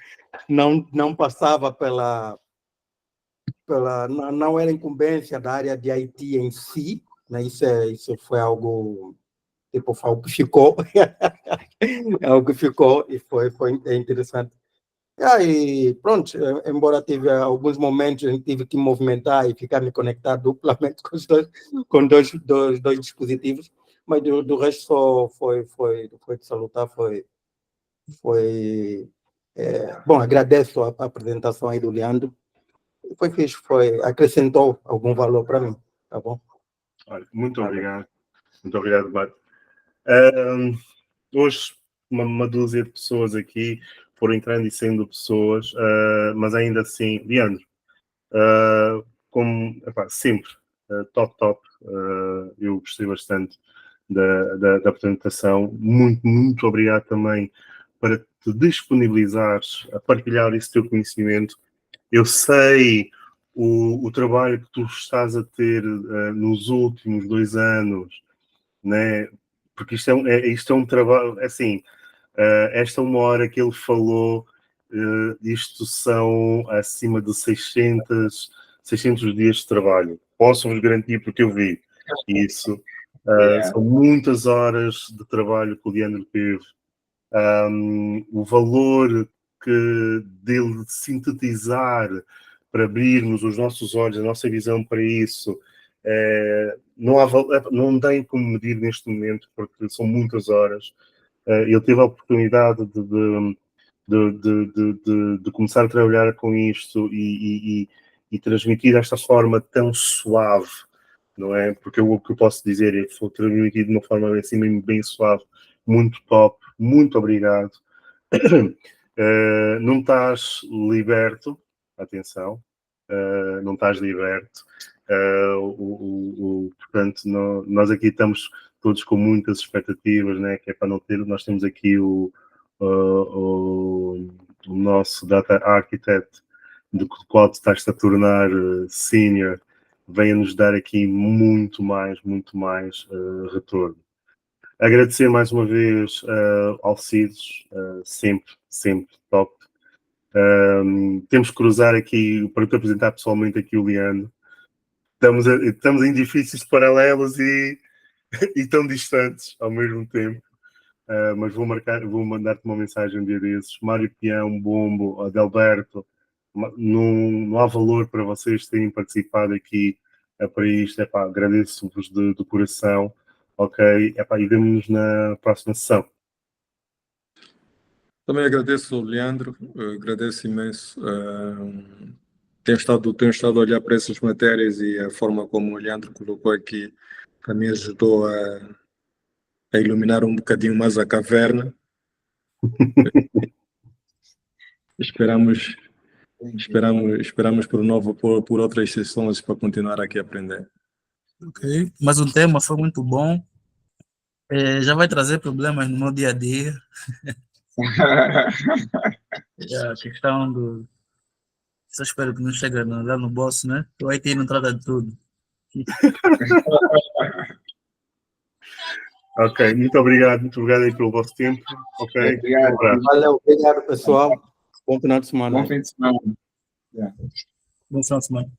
não passava não era incumbência da área de IT em si, né? Isso foi algo, tipo, foi algo que ficou, é algo que ficou e foi interessante. E aí, pronto, embora tive alguns momentos em que tive que movimentar e ficar me conectar duplamente com dois dispositivos, mas do resto só foi de salutar, bom, agradeço a apresentação aí do Leandro, foi fixe, acrescentou algum valor para mim, tá bom? Olha, muito obrigado, Bart. Hoje, uma dúzia de pessoas aqui foram entrando e saindo pessoas, mas ainda assim, Leandro, como sempre, top, eu gostei bastante da apresentação. Muito obrigado também para te disponibilizares a partilhar esse teu conhecimento. Eu sei o trabalho que tu estás a ter nos últimos 2 anos, né? Porque isto é um trabalho, assim, esta 1 hora que ele falou, isto são acima de 600 dias de trabalho. Posso-vos garantir porque eu vi isso. São muitas horas de trabalho que o Leandro teve. O valor dele de sintetizar para abrirmos os nossos olhos, a nossa visão para isso, não tem como medir neste momento, porque são muitas horas. Ele teve a oportunidade de começar a trabalhar com isto e transmitir desta forma tão suave, não é? Porque o que eu posso dizer é que foi transmitido de uma forma assim bem suave, muito top, muito obrigado. Não estás liberto, atenção, não estás liberto. Portanto, nós aqui estamos todos com muitas expectativas, né? Que é para não ter. Nós temos aqui o nosso Data Architect, do qual te estás a tornar senior, venha nos dar aqui muito mais retorno. Agradecer mais uma vez ao Cides, sempre top. Temos que cruzar aqui, para te apresentar pessoalmente aqui o Leandro. Estamos em edifícios paralelos e tão distantes ao mesmo tempo. Mas vou mandar-te uma mensagem um dia desses. Mário Peão, Bombo, Adalberto, não há valor para vocês terem participado aqui para isto. Agradeço-vos do coração. Ok, e vemo-nos na próxima sessão. Também agradeço ao Leandro, agradeço imenso. Tenho estado a olhar para essas matérias e a forma como o Leandro colocou aqui também ajudou a iluminar um bocadinho mais a caverna. Esperamos por outras sessões para continuar aqui a aprender. Ok, mas o tema foi muito bom. Já vai trazer problemas no meu dia a dia. A questão do... Só espero que não chegue lá no bolso, né? O IT não trata de tudo. Ok, muito obrigado aí pelo vosso tempo. Ok, Obrigado. Valeu, obrigado, pessoal. Bom final de semana. Bom fim de semana. Bom final de semana.